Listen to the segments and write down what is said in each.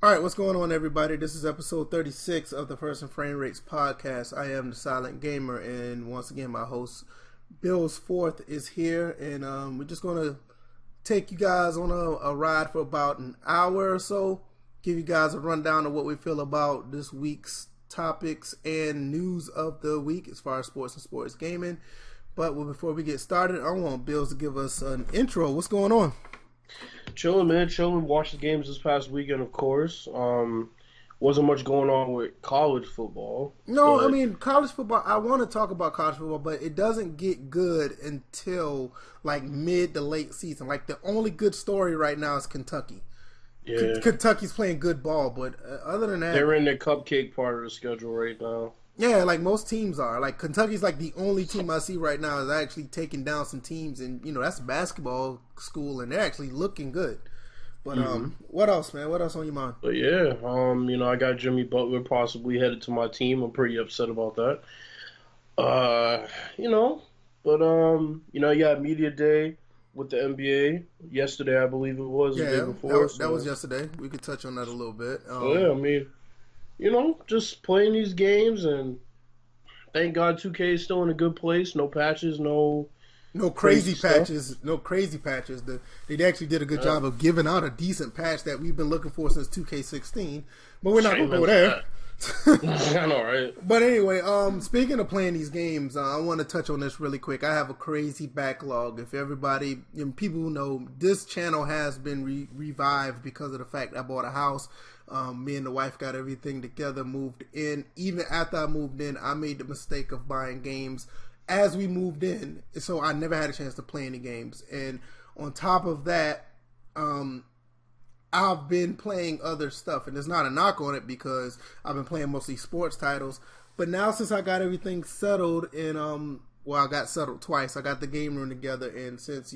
All right, what's going on, everybody? This is episode 36 of the First and Framerates podcast. I am the Silent Gamer, and once again, my host, Bill's Fourth, is here, and we're just going to take you guys on a ride for about an hour or so, give you guys a rundown of what we feel about this week's topics and news of the week as far as sports and sports gaming. But before we get started, I want Bills to give us an intro. What's going on? Chilling, man. Chilling. Watched the games this past weekend, of course. Wasn't much going on with college football. No, I mean, college football, I want to talk about college football, but it doesn't get good until, like, mid to late season. Like, the only good story right now is Kentucky. Yeah. Kentucky's playing good ball, but other than that... They're in the cupcake part of the schedule right now. Yeah, like most teams are. Like, Kentucky's like the only team I see right now is actually taking down some teams, and, you know, that's a basketball school, and they're actually looking good. But what else, man? What else on your mind? But yeah, I got Jimmy Butler possibly headed to my team. I'm pretty upset about that. You had media day with the NBA yesterday, I believe it was. Yeah, the day before. That was yesterday. We could touch on that a little bit. Just playing these games, and thank God 2K is still in a good place. No patches, no crazy patches. No crazy patches. They actually did a good job of giving out a decent patch that we've been looking for since 2K16. But we're not going to go there. I know, right? But anyway, speaking of playing these games, I want to touch on this really quick. I have a crazy backlog. If everybody, people who know, this channel has been revived because of the fact I bought a house. Me and the wife got everything together, moved in. Even after I moved in, I made the mistake of buying games as we moved in, so I never had a chance to play any games. And on top of that, I've been playing other stuff, and there's not a knock on it because I've been playing mostly sports titles. But now, since I got everything settled, and I got settled twice. I got the game room together, and since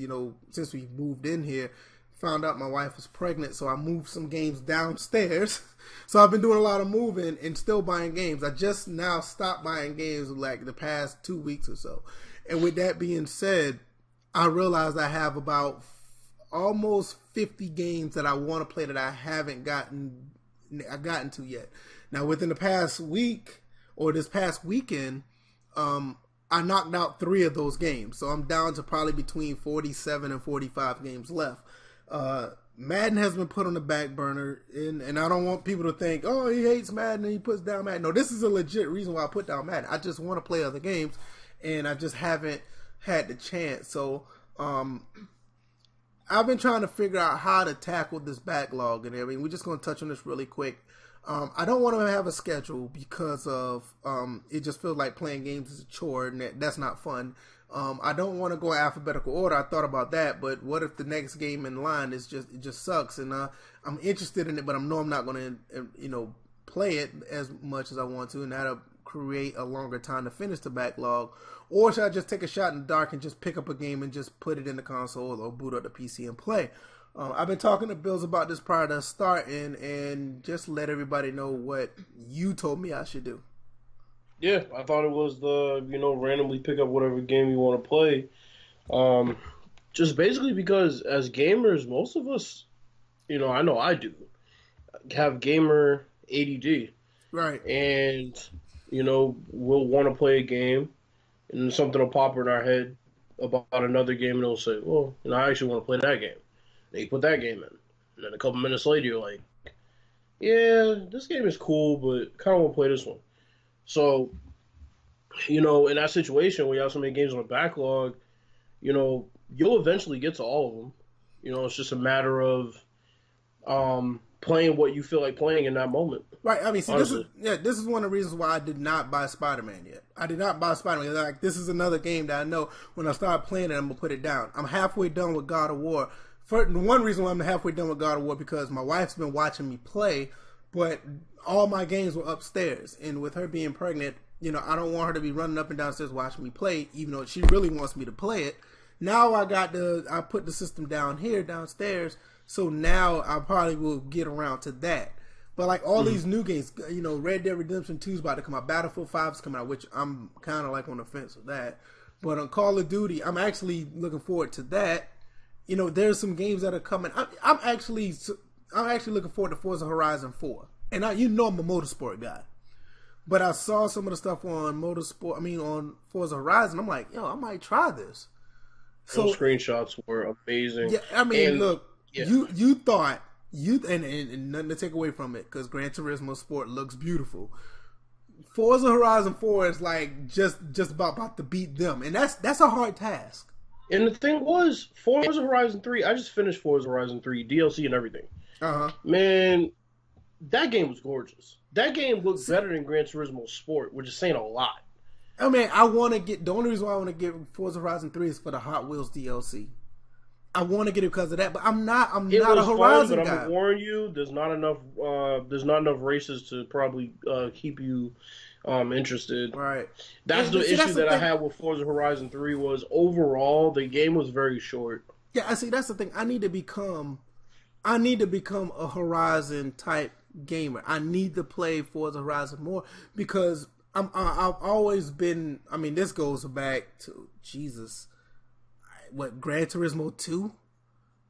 we moved in here, found out my wife was pregnant, so I moved some games downstairs. So I've been doing a lot of moving and still buying games. I just now stopped buying games like the past 2 weeks or so. And with that being said, I realized I have about almost 50 games that I want to play that I haven't gotten to yet. Now, within the past week or this past weekend, I knocked out 3 of those games. So I'm down to probably between 47 and 45 games left. Madden has been put on the back burner, and I don't want people to think, oh, he hates Madden and he puts down Madden. No, this is a legit reason why I put down Madden. I just want to play other games, and I just haven't had the chance. So I've been trying to figure out how to tackle this backlog and everything. We're just going to touch on this really quick. I don't want to have a schedule because of it just feels like playing games is a chore, and that's not fun. I don't want to go in alphabetical order. I thought about that, but what if the next game in line is it just sucks? And I'm interested in it, but I know I'm not going to play it as much as I want to, and that'll create a longer time to finish the backlog. Or should I just take a shot in the dark and just pick up a game and just put it in the console or boot up the PC and play? I've been talking to Bills about this prior to starting, and just let everybody know what you told me I should do. Yeah, I thought it was randomly pick up whatever game you want to play. Just basically because as gamers, most of us, I know I do, have gamer ADD. Right. And, we'll want to play a game, and something will pop in our head about another game, and it'll say, well, I actually want to play that game. And you put that game in. And then a couple minutes later, you're like, yeah, this game is cool, but kind of want to play this one. So, in that situation where you have so many games on the backlog, you'll eventually get to all of them. It's just a matter of playing what you feel like playing in that moment. Right. I mean, see, this is one of the reasons why I did not buy Spider-Man yet. I did not buy Spider-Man. Like, this is another game that I know when I start playing it, I'm going to put it down. I'm halfway done with God of War. For one reason why I'm halfway done with God of War, because my wife's been watching me play, but all my games were upstairs, and with her being pregnant, I don't want her to be running up and downstairs watching me play, even though she really wants me to play it. Now I put the system downstairs, so now I probably will get around to that. But like all these new games, Red Dead Redemption 2 is about to come out, Battlefield 5 is coming out, which I'm kind of like on the fence with that. But on Call of Duty, I'm actually looking forward to that. There's some games that are coming. I'm actually I'm actually looking forward to Forza Horizon 4. And I'm a motorsport guy. But I saw some of the stuff on on Forza Horizon. I'm like, yo, I might try this. So those screenshots were amazing. Yeah, I mean, and, look, yeah. you thought and nothing to take away from it because Gran Turismo Sport looks beautiful. Forza Horizon 4 is like just about to beat them, and that's a hard task. And the thing was, Forza Horizon 3, I just finished Forza Horizon 3 DLC and everything. Man, that game was gorgeous. That game looked better than Gran Turismo Sport, which is saying a lot. I mean, the only reason why I want to get Forza Horizon 3 is for the Hot Wheels DLC. I want to get it because of that, but I'm not a Horizon fun, but guy. I'm gonna warn you, there's not enough races to probably keep you interested. Right. That's the issue that I had with Forza Horizon 3 was overall the game was very short. Yeah, I see. That's the thing. I need to become a Horizon type gamer. I need to play Forza Horizon more because I've always been. I mean, this goes back to Jesus. What, Gran Turismo 2?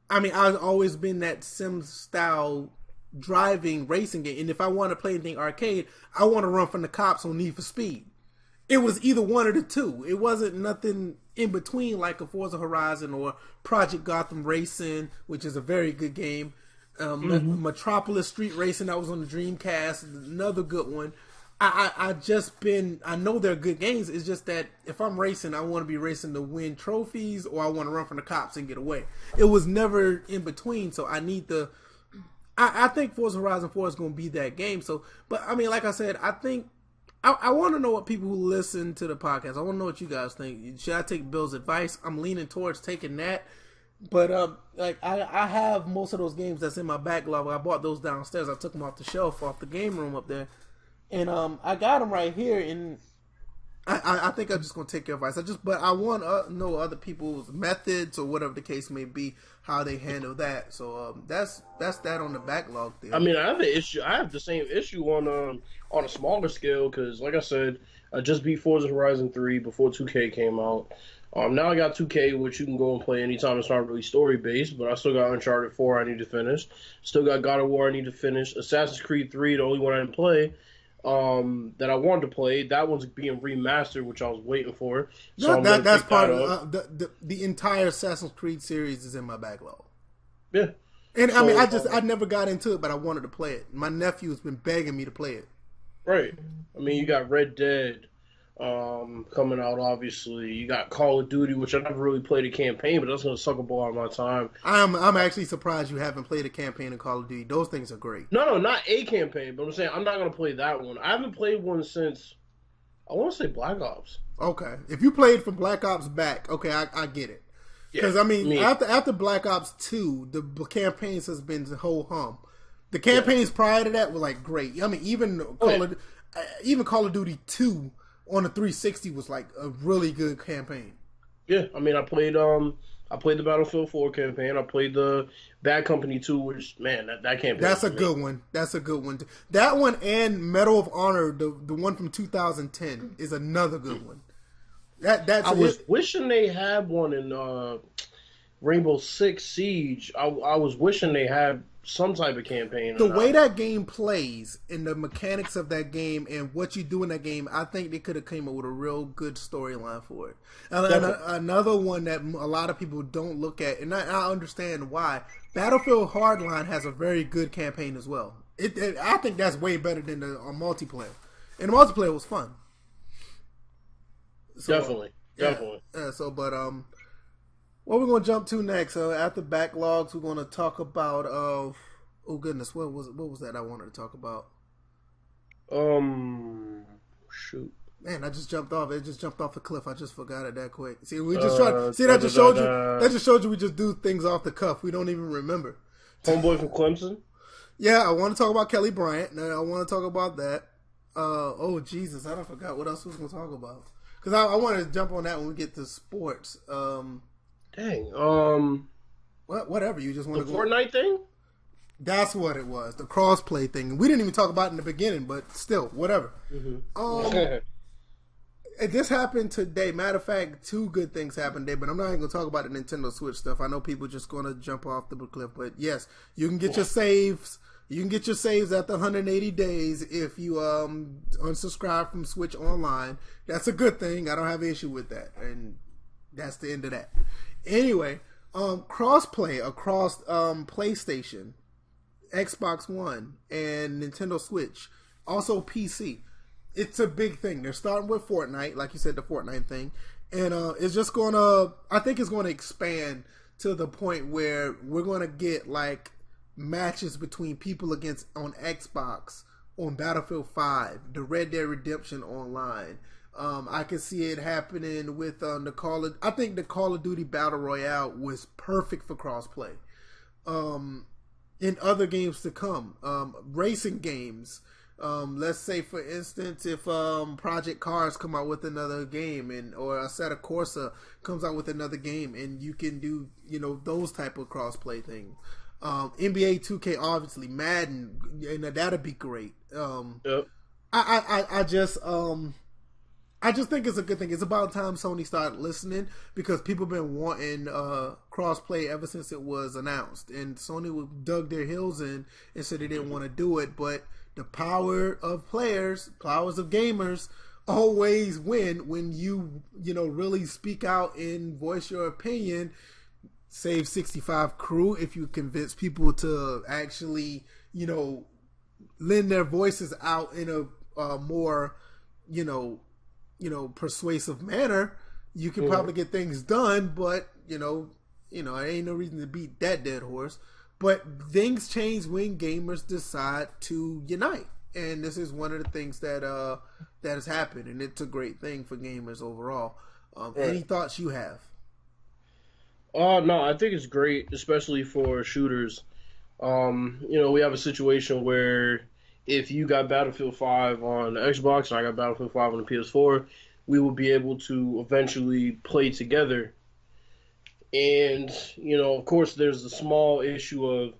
I mean, I've always been that sim style driving racing game, and if I want to play anything arcade, I want to run from the cops on Need for Speed. It was either one of the two. It wasn't nothing in between like a Forza Horizon or Project Gotham Racing, which is a very good game. Metropolis Street Racing, that was on the Dreamcast, another good one. I know they're good games. It's just that if I'm racing, I want to be racing to win trophies or I want to run from the cops and get away. It was never in between, so I need the. I think Forza Horizon 4 is going to be that game. So, but I mean, like I said, I think I want to know what people who listen to the podcast. I want to know what you guys think. Should I take Bill's advice? I'm leaning towards taking that. But like I have most of those games that's in my backlog. I bought those downstairs. I took them off the shelf, off the game room up there. And I got them right here, and I think I'm just gonna take your advice. But I want to know other people's methods or whatever the case may be, how they handle that. So that's that on the backlog there. I mean, I have an issue. I have the same issue on a smaller scale because, like I said, I just beat Forza Horizon 3 before 2K came out. Now I got 2K, which you can go and play anytime. It's not really story based, but I still got Uncharted 4 I need to finish. Still got God of War I need to finish. Assassin's Creed 3, the only one I didn't play. That I wanted to play. That one's being remastered, which I was waiting for. So that's part of the entire Assassin's Creed series is in my backlog. Yeah, and I mean, I never got into it, but I wanted to play it. My nephew's been begging me to play it. Right. I mean, you got Red Dead coming out. Obviously, you got Call of Duty, which I never really played a campaign, but that's gonna suck up a lot of my time. I'm actually surprised you haven't played a campaign in Call of Duty. Those things are great. No, not a campaign, but I'm saying I'm not gonna play that one. I haven't played one since I want to say Black Ops. Okay, if you played from Black Ops back, okay, I get it. Because I mean, after Black Ops 2, the campaigns has been ho hum. The campaigns prior to that were like great. I mean, even Call of Duty 2. On the 360 was like a really good campaign. Yeah, I mean, I played the Battlefield 4 campaign. I played the Bad Company 2, which, man, that campaign. That's a good one. That's a good one. That one and Medal of Honor, the one from 2010, is another good one. I was wishing they had one in Rainbow Six Siege. I was wishing they had some type of campaign. The way that game plays and the mechanics of that game and what you do in that game, I think they could have came up with a real good storyline for it. And another one that a lot of people don't look at, and I understand why, Battlefield Hardline has a very good campaign as well. I think that's way better than the multiplayer. And the multiplayer was fun. So, definitely. What we're going to jump to next? After backlogs, we're going to talk about. Oh goodness, what was that I wanted to talk about? Shoot. Man, I just jumped off. It just jumped off the cliff. I just forgot it that quick. See, we just tried. See, that just showed you. That just showed you we just do things off the cuff. We don't even remember. Homeboy from Clemson. Yeah, I want to talk about Kelly Bryant. I want to talk about that. Oh Jesus, I forgot what else we was going to talk about. Because I want to jump on that when we get to sports. Dang. Whatever. You just want to go. The Fortnite thing? That's what it was. The crossplay thing. We didn't even talk about it in the beginning, but still, whatever. Mm-hmm. This happened today. Matter of fact, two good things happened today, but I'm not even going to talk about the Nintendo Switch stuff. I know people just going to jump off the cliff, but yes, you can get your saves. You can get your saves after 180 days if you unsubscribe from Switch Online. That's a good thing. I don't have an issue with that, and that's the end of that. Anyway, crossplay across PlayStation, Xbox One, and Nintendo Switch, also PC. It's a big thing. They're starting with Fortnite, like you said, the Fortnite thing, and it's just I think it's going to expand to the point where we're going to get like matches between people against on Xbox on Battlefield 5, the Red Dead Redemption Online. I can see it happening with I think the Call of Duty Battle Royale was perfect for crossplay. In other games to come, racing games. Let's say, for instance, if Project Cars come out with another game, or Assetto Corsa comes out with another game, and you can do those type of crossplay things. NBA 2K, obviously, Madden, and that'd be great. Yep. I just think it's a good thing. It's about time Sony started listening, because people have been wanting crossplay ever since it was announced, and Sony dug their heels in and said they didn't want to do it. But the power of players, powers of gamers, always win when you really speak out and voice your opinion. Save 65 crew, if you convince people to actually lend their voices out in a more persuasive manner, you can probably get things done. But there ain't no reason to beat that dead horse. But things change when gamers decide to unite, and this is one of the things that has happened, and it's a great thing for gamers overall. Any thoughts you have? No, I think it's great, especially for shooters. We have a situation where if you got Battlefield 5 on the Xbox and I got Battlefield 5 on the PS4, we will be able to eventually play together. And, of course, there's the small issue of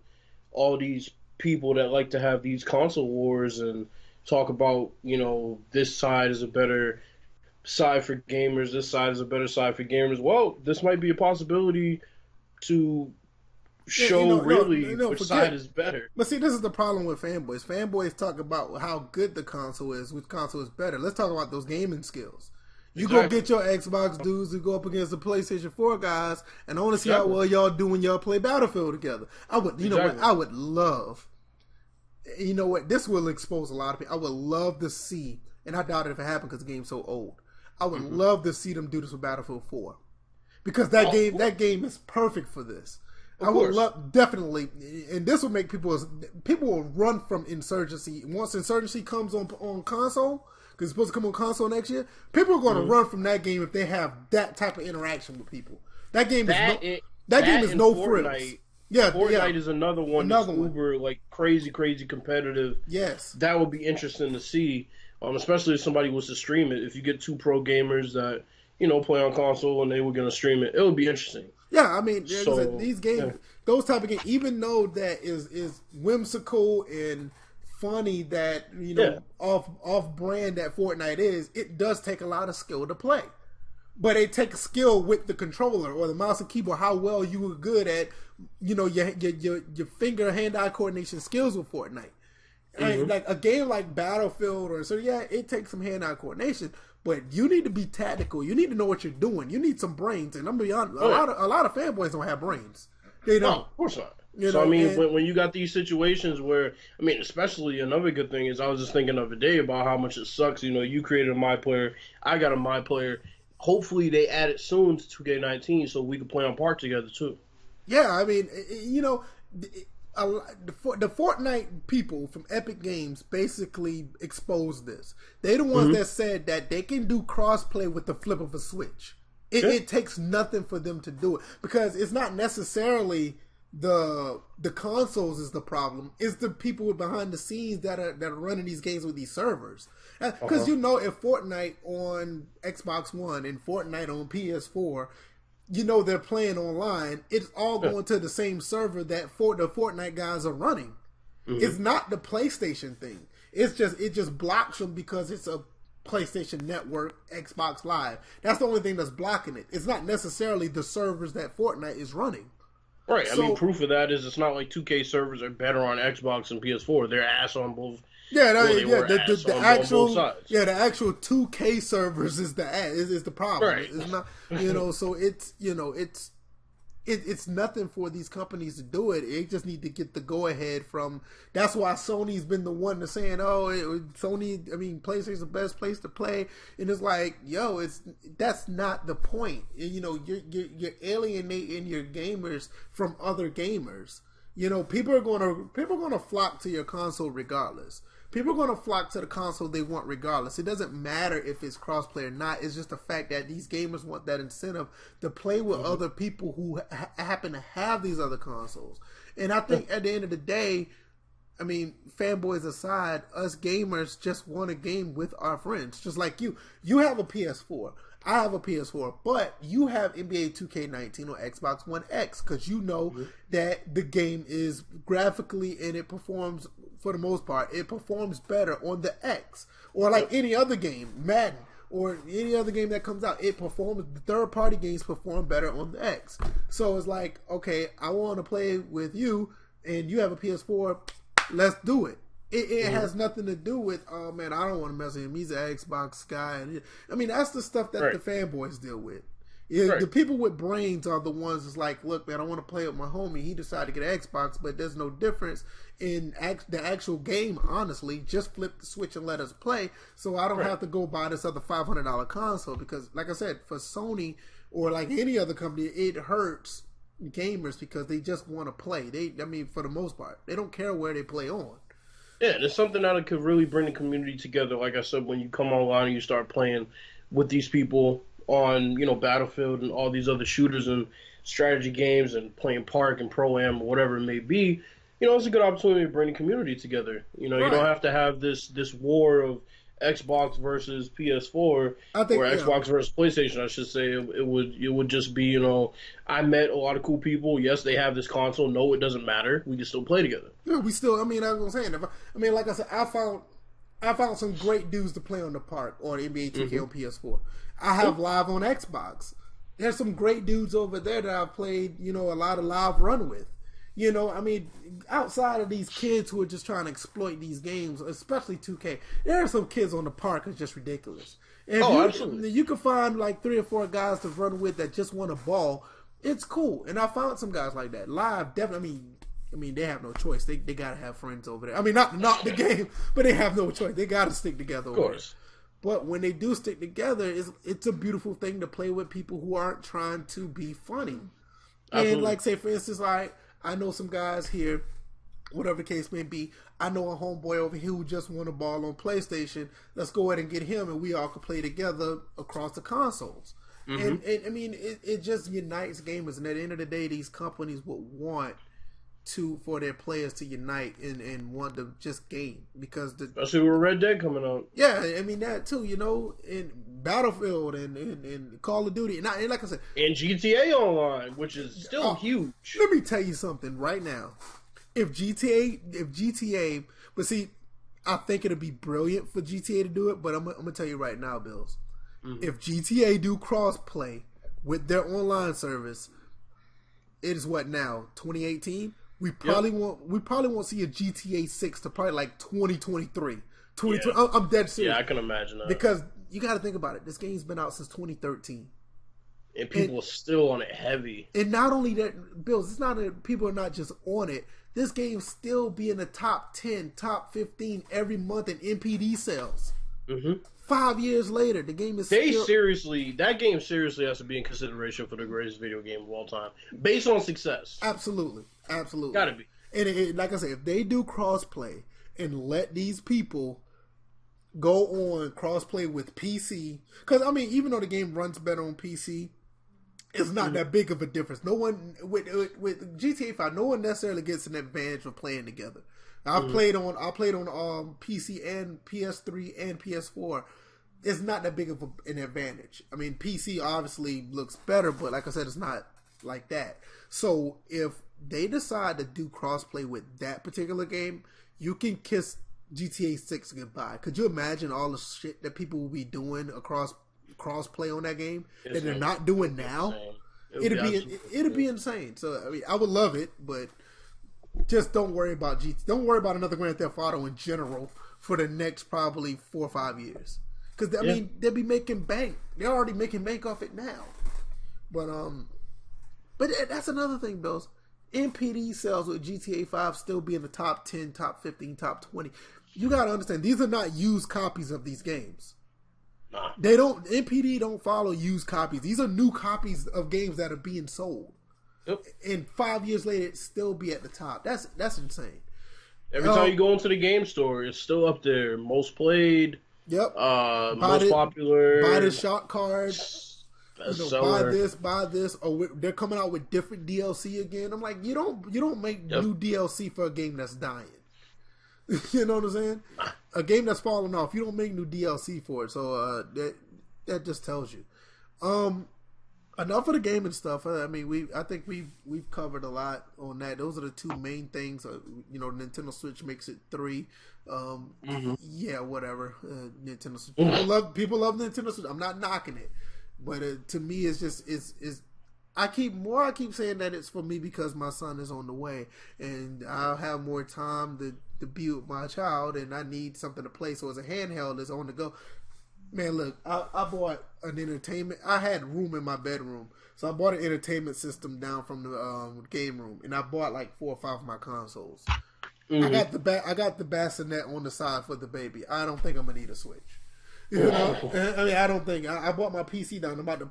all these people that like to have these console wars and talk about, this side is a better side for gamers, this side is a better side for gamers. Well, this might be a possibility to show which side is better. But see, this is the problem with fanboys. Fanboys talk about how good the console is, which console is better. Let's talk about those gaming skills. You go get your Xbox dudes who go up against the PlayStation 4 guys, and I want to see how well y'all do when y'all play Battlefield together. I would, know what? I would love. You know what? This will expose a lot of people. I would love to see, and I doubt it if it happened because the game's so old. I would love to see them do this with Battlefield 4, because that game is perfect for this. I would love, definitely, and this will make people will run from Insurgency once Insurgency comes on console, because it's supposed to come on console next year. People are going to run from that game if they have that type of interaction with people. That game is no frills. Yeah, Fortnite is another one that's uber like crazy competitive. Yes, that would be interesting to see, especially if somebody was to stream it. If you get two pro gamers that play on console and they were going to stream it, it would be interesting. Yeah, I mean, these games, those type of games, even though that is whimsical and funny, that off brand that Fortnite is, it does take a lot of skill to play. But it takes skill with the controller or the mouse and keyboard, how well you were good at your finger hand-eye coordination skills with Fortnite. I mean, like a game like Battlefield it takes some hand-eye coordination. But you need to be tactical. You need to know what you're doing. You need some brains. And I'm gonna be honest, a lot of fanboys don't have brains. They don't. No, of course not. When you got these situations where, especially another good thing is, I was just thinking the other day about how much it sucks. You created a My Player, I got a My Player. Hopefully they add it soon to 2K19 so we can play on Park together too. Yeah, I mean, the Fortnite people from Epic Games basically exposed this. They're the ones that said that they can do crossplay with the flip of a switch. It takes nothing for them to do it, because it's not necessarily the consoles is the problem. It's the people behind the scenes that are running these games with these servers. Because if Fortnite on Xbox One and Fortnite on PS4, they're playing online, it's all going to the same server that the Fortnite guys are running. It's not the PlayStation thing. It just blocks them because it's PlayStation Network, Xbox Live. That's the only thing that's blocking it. It's not necessarily the servers that Fortnite is running. Right. I mean, proof of that is it's not like 2K servers are better on Xbox and PS4. They're ass on both. Yeah, Well, they were ass the on actual both sides. the actual 2K servers is the problem. Right. It's not, so it's nothing for these companies to do it. They just need to get the go ahead from. That's why Sony's been the one to saying, PlayStation's the best place to play, and it's like, that's not the point. You're alienating your gamers from other gamers. People are gonna flock to your console regardless. People are going to flock to the console they want regardless. It doesn't matter if it's crossplay or not. It's just the fact that these gamers want that incentive to play with other people who happen to have these other consoles. And I think at the end of the day, I mean, fanboys aside, us gamers just want a game with our friends. Just like you. You have a PS4. I have a PS4, but you have NBA 2K19 on Xbox One X because you know that the game is graphically and it performs, for the most part, it performs better on the X. Or like any other game, Madden, or any other game that comes out, the third-party games perform better on the X. So it's like, okay, I want to play with you, and you have a PS4, let's do it. It has nothing to do with, oh man, I don't want to mess with him. He's an Xbox guy. I mean, that's the stuff that the fanboys deal with. The people with brains are the ones that's like, look, man, I want to play with my homie. He decided to get an Xbox, but there's no difference in the actual game, honestly. Just flip the switch and let us play, so I don't have to go buy this other $500 console. Because, like I said, for Sony or like any other company, it hurts gamers because they just want to play. For the most part, they don't care where they play on. Yeah, and it's something that could really bring the community together. Like I said, when you come online and you start playing with these people on, Battlefield and all these other shooters and strategy games and playing Park and Pro-Am or whatever it may be, it's a good opportunity to bring the community together. You don't have to have this war of Xbox versus PS4 or Xbox versus PlayStation, I should say. It would just be, I met a lot of cool people. Yes, they have this console. No, it doesn't matter. We can still play together. Yeah, we still. I was gonna say. Like I said, I found some great dudes to play on the Park or NBA 2K on PS4. I have live on Xbox. There's some great dudes over there that I've played, a lot of live run with. Outside of these kids who are just trying to exploit these games, especially 2K, there are some kids on the Park that's just ridiculous. And absolutely. You can find like 3 or 4 guys to run with that just want a ball. It's cool. And I found some guys like that. Live, definitely, they have no choice. They got to have friends over there. Not the game, but they have no choice. They got to stick together over there. But when they do stick together, it's a beautiful thing to play with people who aren't trying to be funny. Absolutely. And like, say, for instance, like, I know some guys here, whatever the case may be. I know a homeboy over here who just won a ball on PlayStation. Let's go ahead and get him, and we all can play together across the consoles. And it just unites gamers. And at the end of the day, these companies would want for their players to unite and want to just game because especially with Red Dead coming out. Yeah, that too. In Battlefield and Call of Duty, and like I said, and GTA Online, which is still huge. Let me tell you something right now. If GTA, but see, I think it'd be brilliant for GTA to do it. But I'm gonna tell you right now, Bills. If GTA do crossplay with their online service, it is what now 2018. We probably won't see a GTA 6 to probably like 2023. I'm dead serious. Yeah, I can imagine that. Because you got to think about it. This game's been out since 2013. And people are still on it heavy. And not only that, Bills, it's not that people are not just on it. This game still be in the top 10, top 15 every month in NPD sales. 5 years later, the game is that game seriously has to be in consideration for the greatest video game of all time, based on success. Absolutely, gotta be. And like I said, if they do crossplay and let these people go on crossplay with PC, because even though the game runs better on PC, it's not that big of a difference. No one with GTA 5, no one necessarily gets an advantage for playing together. I played on PC and PS3 and PS4. It's not that big of an advantage. PC obviously looks better, but like I said, it's not like that. So if they decide to do crossplay with that particular game, you can kiss GTA 6 goodbye. Could you imagine all the shit that people will be doing across crossplay on that game that they're not doing now? It'd be insane. So I mean, I would love it, but just don't worry about Don't worry about another Grand Theft Auto in general for the next probably 4 or 5 years. Because I mean, they'll be making bank. They're already making bank off it now. But that's another thing, Bills. NPD sales with GTA 5 still be in the top 10, top 15, top 20. You gotta understand, these are not used copies of these games. Nah. NPD don't follow used copies. These are new copies of games that are being sold. Yep. And 5 years later, it still be at the top. That's insane. Every time you go into the game store, it's still up there. Most played. Yep. Most popular. Buy the shot card. Bestseller. Buy this. Or they're coming out with different DLC again. I'm like, you don't make new DLC for a game that's dying. You know what I'm saying? A game that's falling off. You don't make new DLC for it. So that just tells you. Enough of the gaming stuff. I mean, I think we've covered a lot on that. Those are the two main things. Nintendo Switch makes it 3. Yeah, whatever. Nintendo Switch. People love Nintendo Switch. I'm not knocking it, but to me, it's just I keep saying that it's for me because my son is on the way, and I'll have more time to be with my child, and I need something to play. So as a handheld, it's on the go. Man, look, I bought an entertainment. I had room in my bedroom, so I bought an entertainment system down from the game room, and I bought like 4 or 5 of my consoles. I got the bassinet on the side for the baby. I don't think I'm gonna need a Switch. You know, I mean, I don't think I bought my PC down. I'm about to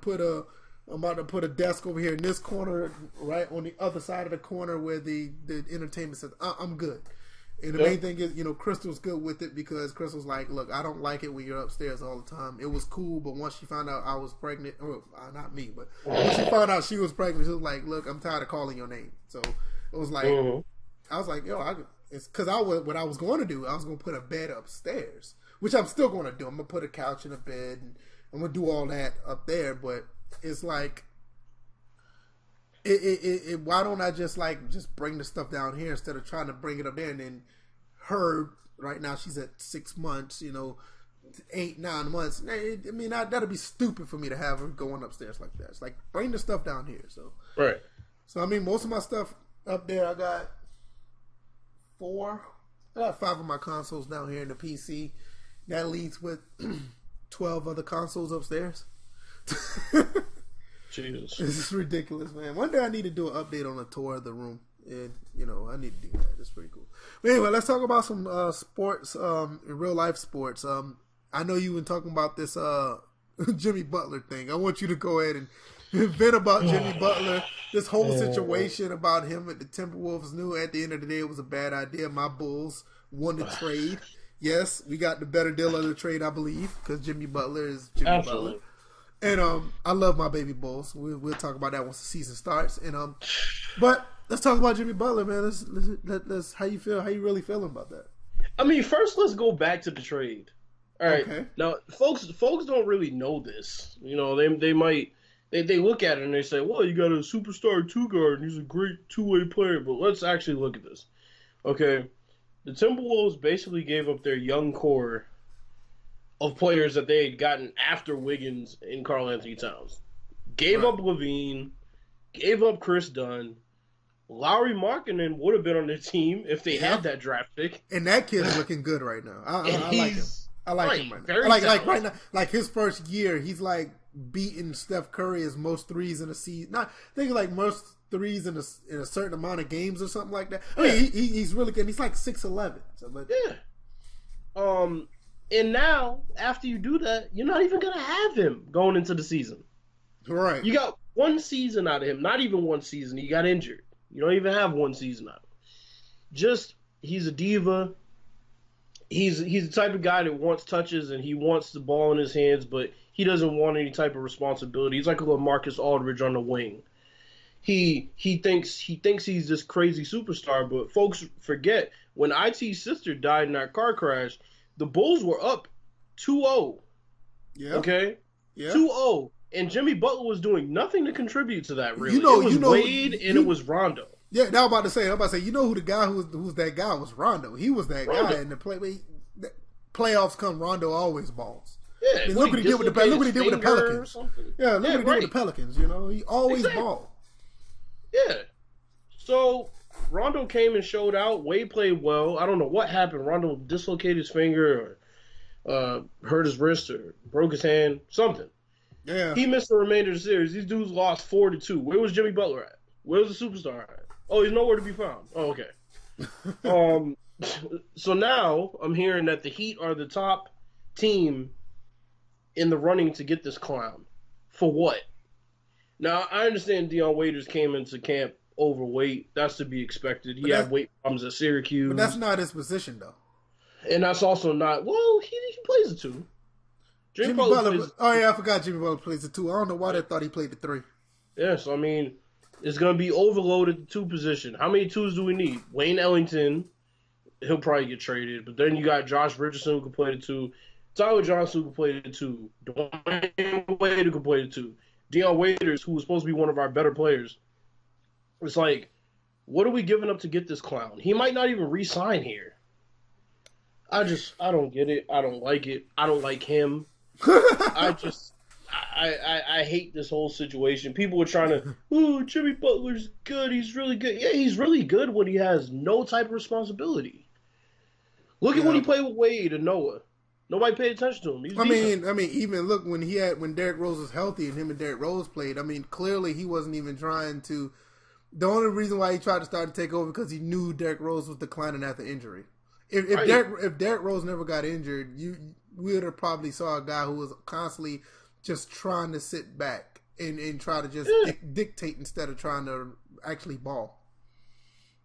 put a desk over here in this corner, right on the other side of the corner where the entertainment system. I'm good. And the main thing is, Crystal's good with it because Crystal's like, look, I don't like it when you're upstairs all the time. It was cool, but once she found out I was pregnant, not me, but once she found out she was pregnant, she was like, look, I'm tired of calling your name. So it was like, I was like, it's because what I was going to do, I was going to put a bed upstairs, which I'm still going to do. I'm going to put a couch and a bed, and I'm going to do all that up there, but it's like, why don't I just bring the stuff down here instead of trying to bring it up there? And then her right now, she's at 6 months, 8, 9 months. I mean, that'd be stupid for me to have her going upstairs like that. It's like, bring the stuff down here. So right. So I mean, most of my stuff up there, I got 5 of my consoles down here in the PC. That leads with 12 other consoles upstairs. Jesus. This is ridiculous, man. One day I need to do an update on a tour of the room. And, I need to do that. It's pretty cool. But anyway, let's talk about some sports, real life sports. I know you've been talking about this Jimmy Butler thing. I want you to go ahead and vent about Jimmy Butler. This whole situation about him at the Timberwolves. Knew at the end of the day it was a bad idea. My Bulls won the trade. Yes, we got the better deal of the trade, I believe, because Jimmy Butler is Jimmy Butler. And I love my baby Bulls. We'll talk about that once the season starts. And but let's talk about Jimmy Butler, man. Let's how you feel? How you really feeling about that? I mean, first let's go back to the trade. All right. Okay. Now, folks don't really know this. They might look at it and they say, "Well, you got a superstar 2-guard, and he's a great 2-way player." But let's actually look at this. Okay, the Timberwolves basically gave up their young core of players that they had gotten after Wiggins and Karl Anthony Towns. Gave up Levine, gave up Chris Dunn. Lauri Markkanen would have been on their team if they had that draft pick. And that kid's looking good right now. I like him. I like him right now. Like right now, like his first year, he's like beating Steph Curry as most threes in a season. Not thinking like most threes in a certain amount of games or something like that. I mean, he's really good. He's like 6'11". So, but and now, after you do that, you're not even going to have him going into the season. Right. You got one season out of him. Not even one season. He got injured. You don't even have one season out of him. He's a diva. He's the type of guy that wants touches and he wants the ball in his hands, but he doesn't want any type of responsibility. He's like a little Marcus Aldridge on the wing. He thinks he's this crazy superstar, but folks forget when IT's sister died in that car crash, the Bulls were up 2-0. Yeah. Okay? Yeah. 2-0. And Jimmy Butler was doing nothing to contribute to that, really. It was Wade and it was Rondo. Yeah, now I'm about to say, you know who the guy who's that guy was Rondo. He was that guy in the playoffs. Come Rondo always balls. Yeah, I mean, look what he did with the Pelicans. Yeah, look what he did with the Pelicans. You know, he always balled. Yeah. So Rondo came and showed out. Wade played well. I don't know what happened. Rondo dislocated his finger or hurt his wrist or broke his hand. Something. Yeah. He missed the remainder of the series. These dudes lost 4-2. Where was Jimmy Butler at? Where was the superstar at? Oh, he's nowhere to be found. Oh, okay. So now I'm hearing that the Heat are the top team in the running to get this clown. For what? Now, I understand Dion Waiters came into camp overweight. That's to be expected. He had weight problems at Syracuse. But that's not his position, though. And that's also not... Well, he plays the 2. Jimmy Butler... Oh, yeah, I forgot Jimmy Butler plays the 2. I don't know why they thought he played the 3. Yes, I mean, it's going to be overloaded the 2 position. How many 2s do we need? Wayne Ellington, he'll probably get traded. But then you got Josh Richardson, who can play the 2. Tyler Johnson, who can play the 2. Dwayne Wade, who can play the 2. Dion Waiters, who was supposed to be one of our better players. It's like, what are we giving up to get this clown? He might not even re-sign here. I don't get it. I don't like it. I don't like him. I hate this whole situation. People were trying to, oh, Jimmy Butler's good. He's really good. Yeah, he's really good when he has no type of responsibility. Look at when he played with Wade and Noah. Nobody paid attention to him. I mean, even look when Derrick Rose was healthy and him and Derrick Rose played. I mean, clearly he wasn't even trying to. The only reason why he tried to start to take over because he knew Derrick Rose was declining after injury. If Derrick Rose never got injured, we would have probably saw a guy who was constantly just trying to sit back and try to just dictate instead of trying to actually ball.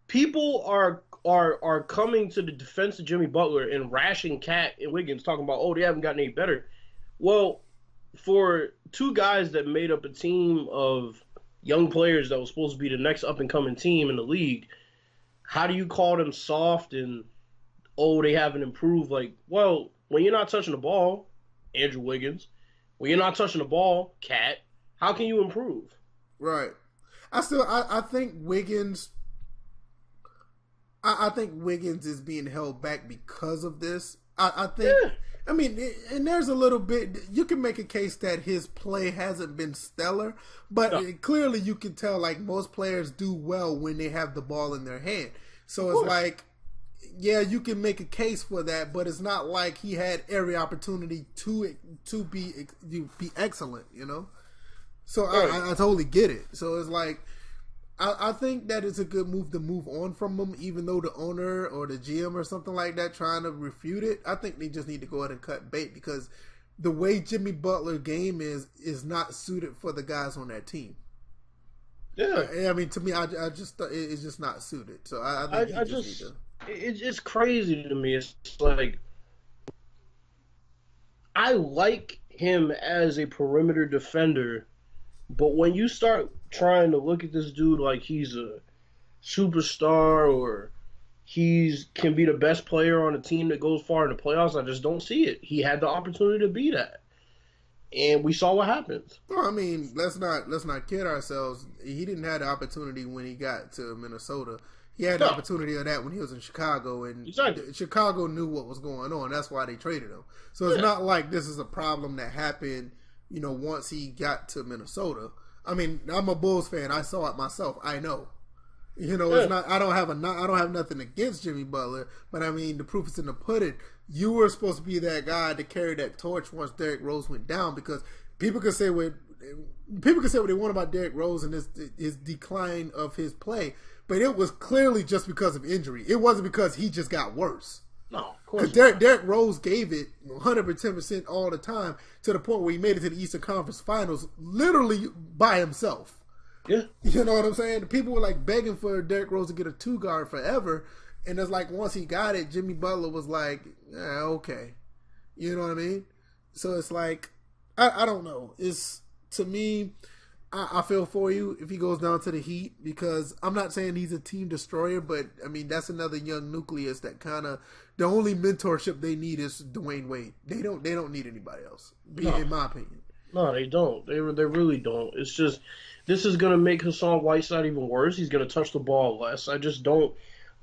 People are coming to the defense of Jimmy Butler and rashing Cat and Wiggins, talking about, oh, they haven't gotten any better. Well, for 2 guys that made up a team of young players that was supposed to be the next up-and-coming team in the league, how do you call them soft and, oh, they haven't improved? Like, well, when you're not touching the ball, Andrew Wiggins, when you're not touching the ball, Cat, how can you improve? Right. I think Wiggins... I think Wiggins is being held back because of this. I think, I mean, and there's a little bit, you can make a case that his play hasn't been stellar, but clearly you can tell, like, most players do well when they have the ball in their hand. So it's like, yeah, you can make a case for that, but it's not like he had every opportunity to be excellent, you know? So I totally get it. So it's like, I think that it's a good move to move on from him, even though the owner or the GM or something like that trying to refute it. I think they just need to go ahead and cut bait because the way Jimmy Butler's game is not suited for the guys on that team. Yeah, I mean, to me, I just it's just not suited. So I think need to. It's crazy to me. It's like I like him as a perimeter defender. But when you start trying to look at this dude like he's a superstar or can be the best player on a team that goes far in the playoffs, I just don't see it. He had the opportunity to be that, and we saw what happens. Well, I mean, let's not kid ourselves. He didn't have the opportunity when he got to Minnesota. He had the opportunity of that when he was in Chicago, and Chicago knew what was going on. That's why they traded him. So it's not like this is a problem that happened, you know, once he got to Minnesota. I mean, I'm a Bulls fan. I saw it myself. I know. You know, it's not. I don't have nothing against Jimmy Butler, but I mean, the proof is in the pudding. You were supposed to be that guy to carry that torch once Derrick Rose went down, because people can say what they want about Derrick Rose and his decline of his play, but it was clearly just because of injury. It wasn't because he just got worse. No, of course. Because Derrick Rose gave it 110% all the time, to the point where he made it to the Eastern Conference Finals literally by himself. Yeah. You know what I'm saying? People were like begging for Derrick Rose to get a 2-guard forever. And it's like once he got it, Jimmy Butler was like, yeah, okay. You know what I mean? So it's like, I don't know. It's, to me, I feel for you if he goes down to the Heat, because I'm not saying he's a team destroyer, but I mean, that's another young nucleus that kind of, the only mentorship they need is Dwayne Wade. They don't need anybody else, in my opinion. No, they don't. They really don't. It's just this is gonna make Hassan Whiteside even worse. He's gonna touch the ball less. I just don't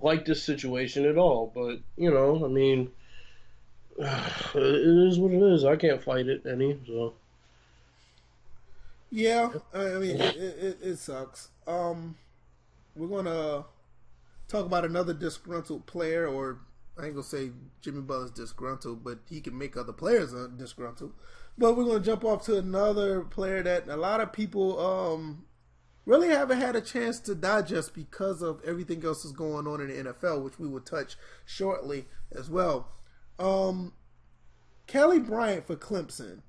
like this situation at all. But I mean, it is what it is. I can't fight it any. So Yeah, I mean, it sucks. We're gonna talk about another disgruntled player, or I ain't gonna say Jimmy Butler's disgruntled, but he can make other players disgruntled. But we're gonna jump off to another player that a lot of people really haven't had a chance to digest because of everything else that's going on in the NFL, which we will touch shortly as well. Kelly Bryant for Clemson.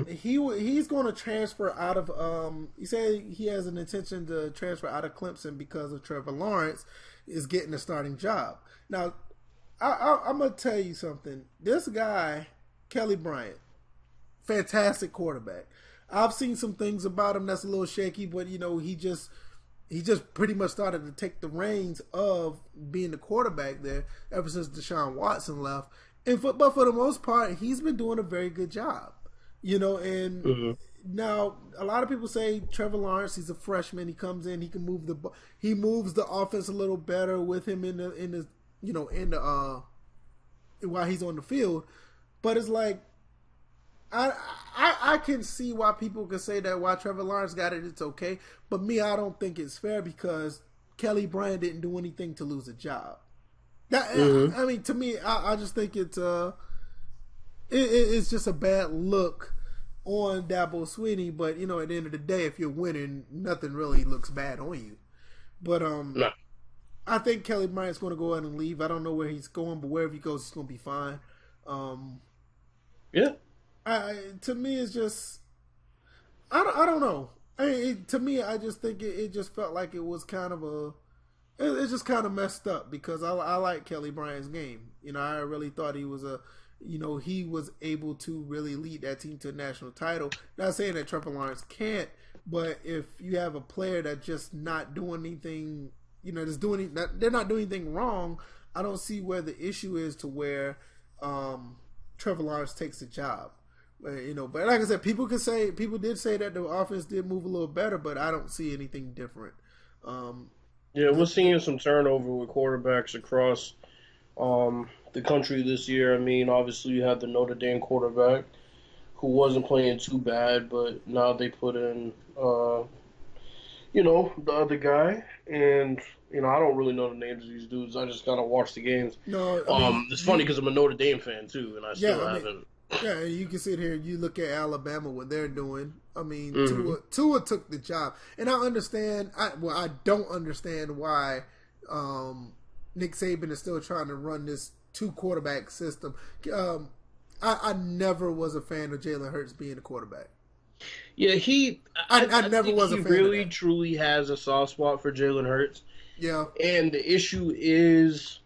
He's going to transfer out of. He said he has an intention to transfer out of Clemson because of Trevor Lawrence is getting a starting job. Now, I'm gonna tell you something. This guy, Kelly Bryant, fantastic quarterback. I've seen some things about him that's a little shaky, but he just pretty much started to take the reins of being the quarterback there ever since Deshaun Watson left. But for the most part, he's been doing a very good job. And now a lot of people say Trevor Lawrence, he's a freshman. He comes in, he can he moves the offense a little better with him in the while he's on the field. But it's like I can see why people can say that while Trevor Lawrence got it, it's okay. But me, I don't think it's fair because Kelly Bryant didn't do anything to lose a job. I mean, to me, I just think it's just a bad look on Dabo Swinney, but at the end of the day, if you're winning, nothing really looks bad on you. But no. I think Kelly Bryant's going to go ahead and leave. I don't know where he's going, but wherever he goes, he's going to be fine. Yeah. To me, it's just I don't know. To me, I just think it just felt like it was kind of it's just kind of messed up because I like Kelly Bryant's game. I really thought he was he was able to really lead that team to a national title. Not saying that Trevor Lawrence can't, but if you have a player that's just not doing anything, they're not doing anything wrong, I don't see where the issue is to where Trevor Lawrence takes the job. But like I said, people did say that the offense did move a little better, but I don't see anything different. Yeah, we're seeing some turnover with quarterbacks across the country this year. I mean, obviously you had the Notre Dame quarterback who wasn't playing too bad, but now they put in, the other guy. And, I don't really know the names of these dudes. I just kind of watch the games. No, it's funny because I'm a Notre Dame fan, too, and I still haven't. Yeah, you can sit here and you look at Alabama, what they're doing. I mean, Tua took the job. And I understand, I don't understand why Nick Saban is still trying to run this two-quarterback system. I never was a fan of Jalen Hurts being a quarterback. Yeah, I never was a fan really, of that. truly has a soft spot for Jalen Hurts. Yeah. And the issue is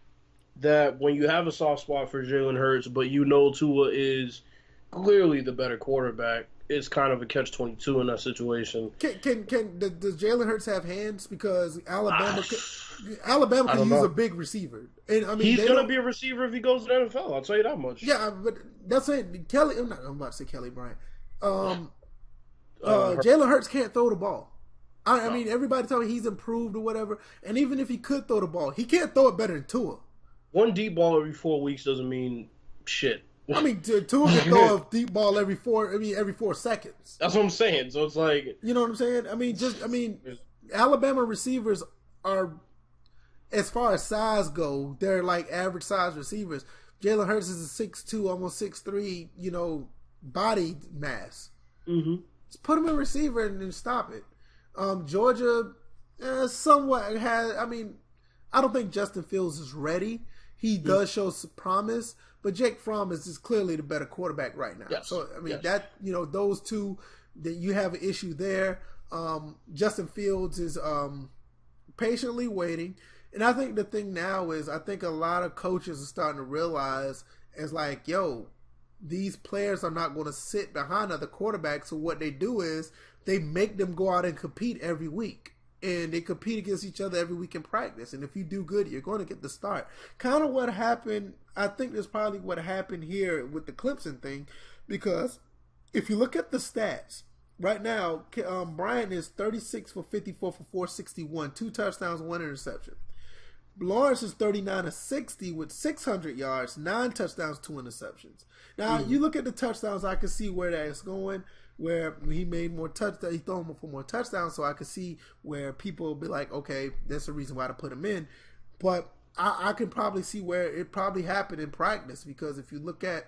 that when you have a soft spot for Jalen Hurts, but Tua is clearly the better quarterback, it's kind of a catch-22 in that situation. Does Jalen Hurts have hands? Because Alabama can use a big receiver. And I mean, he's going to be a receiver if he goes to the NFL. I'll tell you that much. Yeah, but that's it. Kelly. I'm about to say Kelly Bryant. Jalen Hurts can't throw the ball. I mean, everybody tell me he's improved or whatever. And even if he could throw the ball, he can't throw it better than Tua. One deep ball every 4 weeks doesn't mean shit. I mean, Tua can throw a deep ball every 4 seconds. That's what I'm saying. So it's like, you know what I'm saying? I mean, Alabama receivers are, as far as size go, they're like average size receivers. Jalen Hurts is a 6'2", almost 6'3", body mass. Mm-hmm. Just put him in receiver and then stop it. Georgia, somewhat has. I mean, I don't think Justin Fields is ready. He does show some promise, but Jake Fromm is just clearly the better quarterback right now. Yes. So I mean those two, that you have an issue there. Justin Fields is patiently waiting, and I think the thing now is I think a lot of coaches are starting to realize it's like, these players are not going to sit behind other quarterbacks. So what they do is they make them go out and compete every week. And they compete against each other every week in practice. And if you do good, you're going to get the start. Kind of what happened, I think that's probably what happened here with the Clemson thing. Because if you look at the stats right now, Bryant is 36 for 54 for 461, 2 touchdowns, 1 interception. Lawrence is 39 of 60 with 600 yards, 9 touchdowns, 2 interceptions. Now, you look at the touchdowns, I can see where that's going, where he made more touchdowns, he threw him for more touchdowns, so I can see where people will be like, okay, that's the reason why to put him in. But I can probably see where it probably happened in practice, because if you look at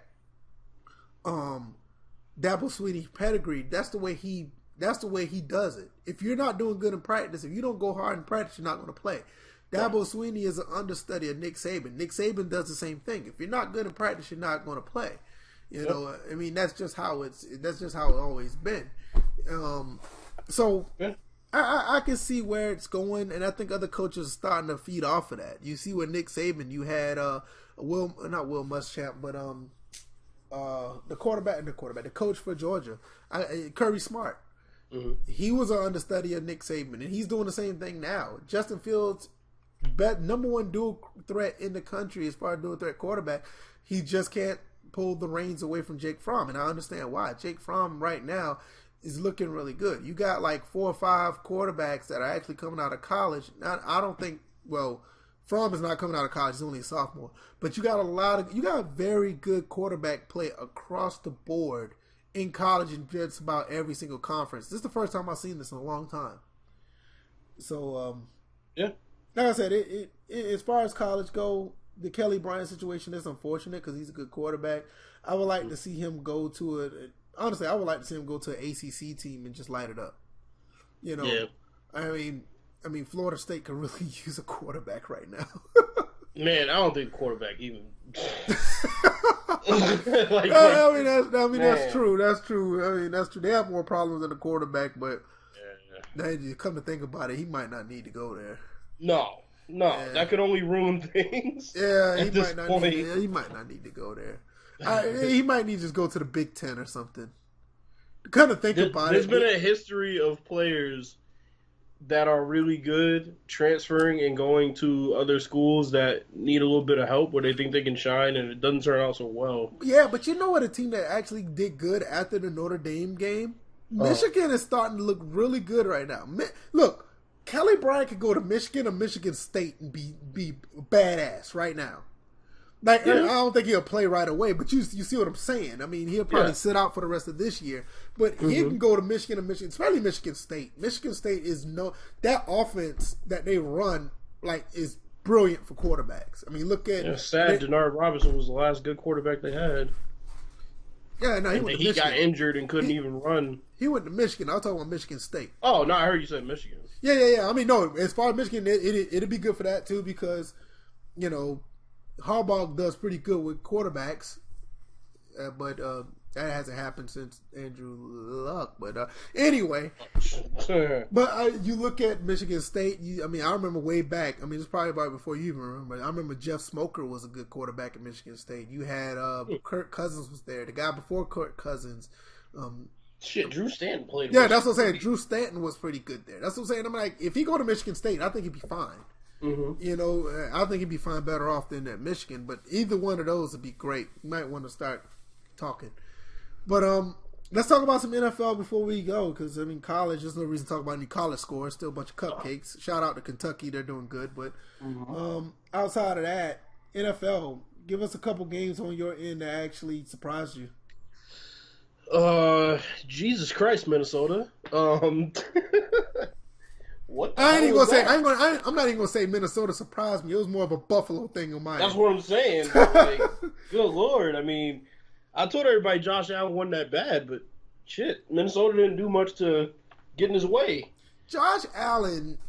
Dabo Swinney's pedigree, that's the way he does it. If you're not doing good in practice, if you don't go hard in practice, you're not going to play. Dabo Swinney is an understudy of Nick Saban. Nick Saban does the same thing. If you're not good in practice, you're not going to play. You know, I mean, that's just how it's always been. So I can see where it's going, and I think other coaches are starting to feed off of that. You see with Nick Saban, you had not Will Muschamp, but the coach for Georgia, Kirby Smart. Mm-hmm. He was an understudy of Nick Saban, and he's doing the same thing now. Justin Fields, number one dual threat in the country as far as dual threat quarterback, he just can't pull the reins away from Jake Fromm, and I understand why. Jake Fromm right now is looking really good. You got like 4 or 5 quarterbacks that are actually coming out of college. Now, I don't think, Fromm is not coming out of college, he's only a sophomore, but you got a very good quarterback play across the board in college in just about every single conference. This is the first time I've seen this in a long time. So, like I said, it as far as college go, the Kelly Bryant situation is unfortunate because he's a good quarterback. I would like to see him go to honestly, I would like to see him go to an ACC team and just light it up. You know, I mean, Florida State could really use a quarterback right now. Man, I don't think quarterback even. That's true. That's true. I mean, that's true. They have more problems than the quarterback, but then you come to think about it, he might not need to go there. No, that could only ruin things. Yeah, he might not need to go there. He might need to just go to the Big Ten or something. Kind of think about it. There's been a history of players that are really good transferring and going to other schools that need a little bit of help where they think they can shine and it doesn't turn out so well. Yeah, but you know what? A team that actually did good after the Notre Dame game? Michigan is starting to look really good right now. Look, Kelly Bryant could go to Michigan or Michigan State and be badass right now. Like, I don't think he'll play right away, but you see what I'm saying. I mean, he'll probably sit out for the rest of this year. But he can go to Michigan or Michigan, especially Michigan State. Michigan State is that offense that they run, like, is brilliant for quarterbacks. I mean, look at... Yeah, sad Denard Robinson was the last good quarterback they had. Yeah, no, he got injured and couldn't even run. He went to Michigan. I was talking about Michigan State. Oh, no, I heard you say Michigan. Yeah. I mean, no, as far as Michigan, it'd be good for that, too, because, you know, Harbaugh does pretty good with quarterbacks, but that hasn't happened since Andrew Luck. But anyway, but you look at Michigan State. I remember way back. I mean, it's probably right before you even remember. I remember Jeff Smoker was a good quarterback at Michigan State. You had Kirk Cousins was there. The guy before Kirk Cousins. Drew Stanton played. Yeah, that's what I'm saying. Drew Stanton was pretty good there. That's what I'm saying. I'm like, if he go to Michigan State, I think he'd be fine. Mm-hmm. You know, I think he'd be fine better off than at Michigan, but either one of those would be great. You might want to start talking. But let's talk about some NFL before we go, because, I mean, college, there's no reason to talk about any college scores. Still a bunch of cupcakes. Shout out to Kentucky. They're doing good. But outside of that, NFL, give us a couple games on your end that actually surprised you. Jesus Christ, Minnesota. What I ain't even gonna say. I'm not even gonna say Minnesota surprised me. It was more of a Buffalo thing on my end. That's what I'm saying. Like, good Lord. I mean, I told everybody Josh Allen wasn't that bad, but shit, Minnesota didn't do much to get in his way. Josh Allen,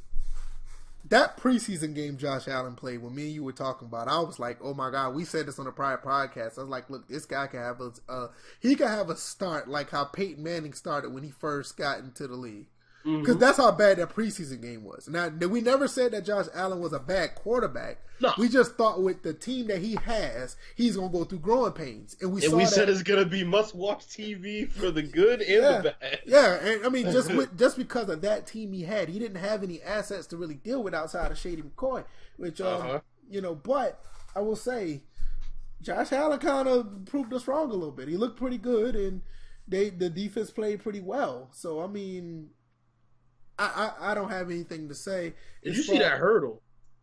that preseason game Josh Allen played when me and you were talking about, I was like, oh my God, we said this on a prior podcast. I was like, look, this guy can have a start like how Peyton Manning started when he first got into the league. Because that's how bad that preseason game was. Now, we never said that Josh Allen was a bad quarterback. No. We just thought with the team that he has, he's going to go through growing pains. And we said it's going to be must-watch TV for the good and the bad. Yeah, and I mean, just because of that team he had, he didn't have any assets to really deal with outside of Shady McCoy. Which, you know, but I will say, Josh Allen kind of proved us wrong a little bit. He looked pretty good, and the defense played pretty well. So I mean, I don't have anything to say. Did you see that hurdle?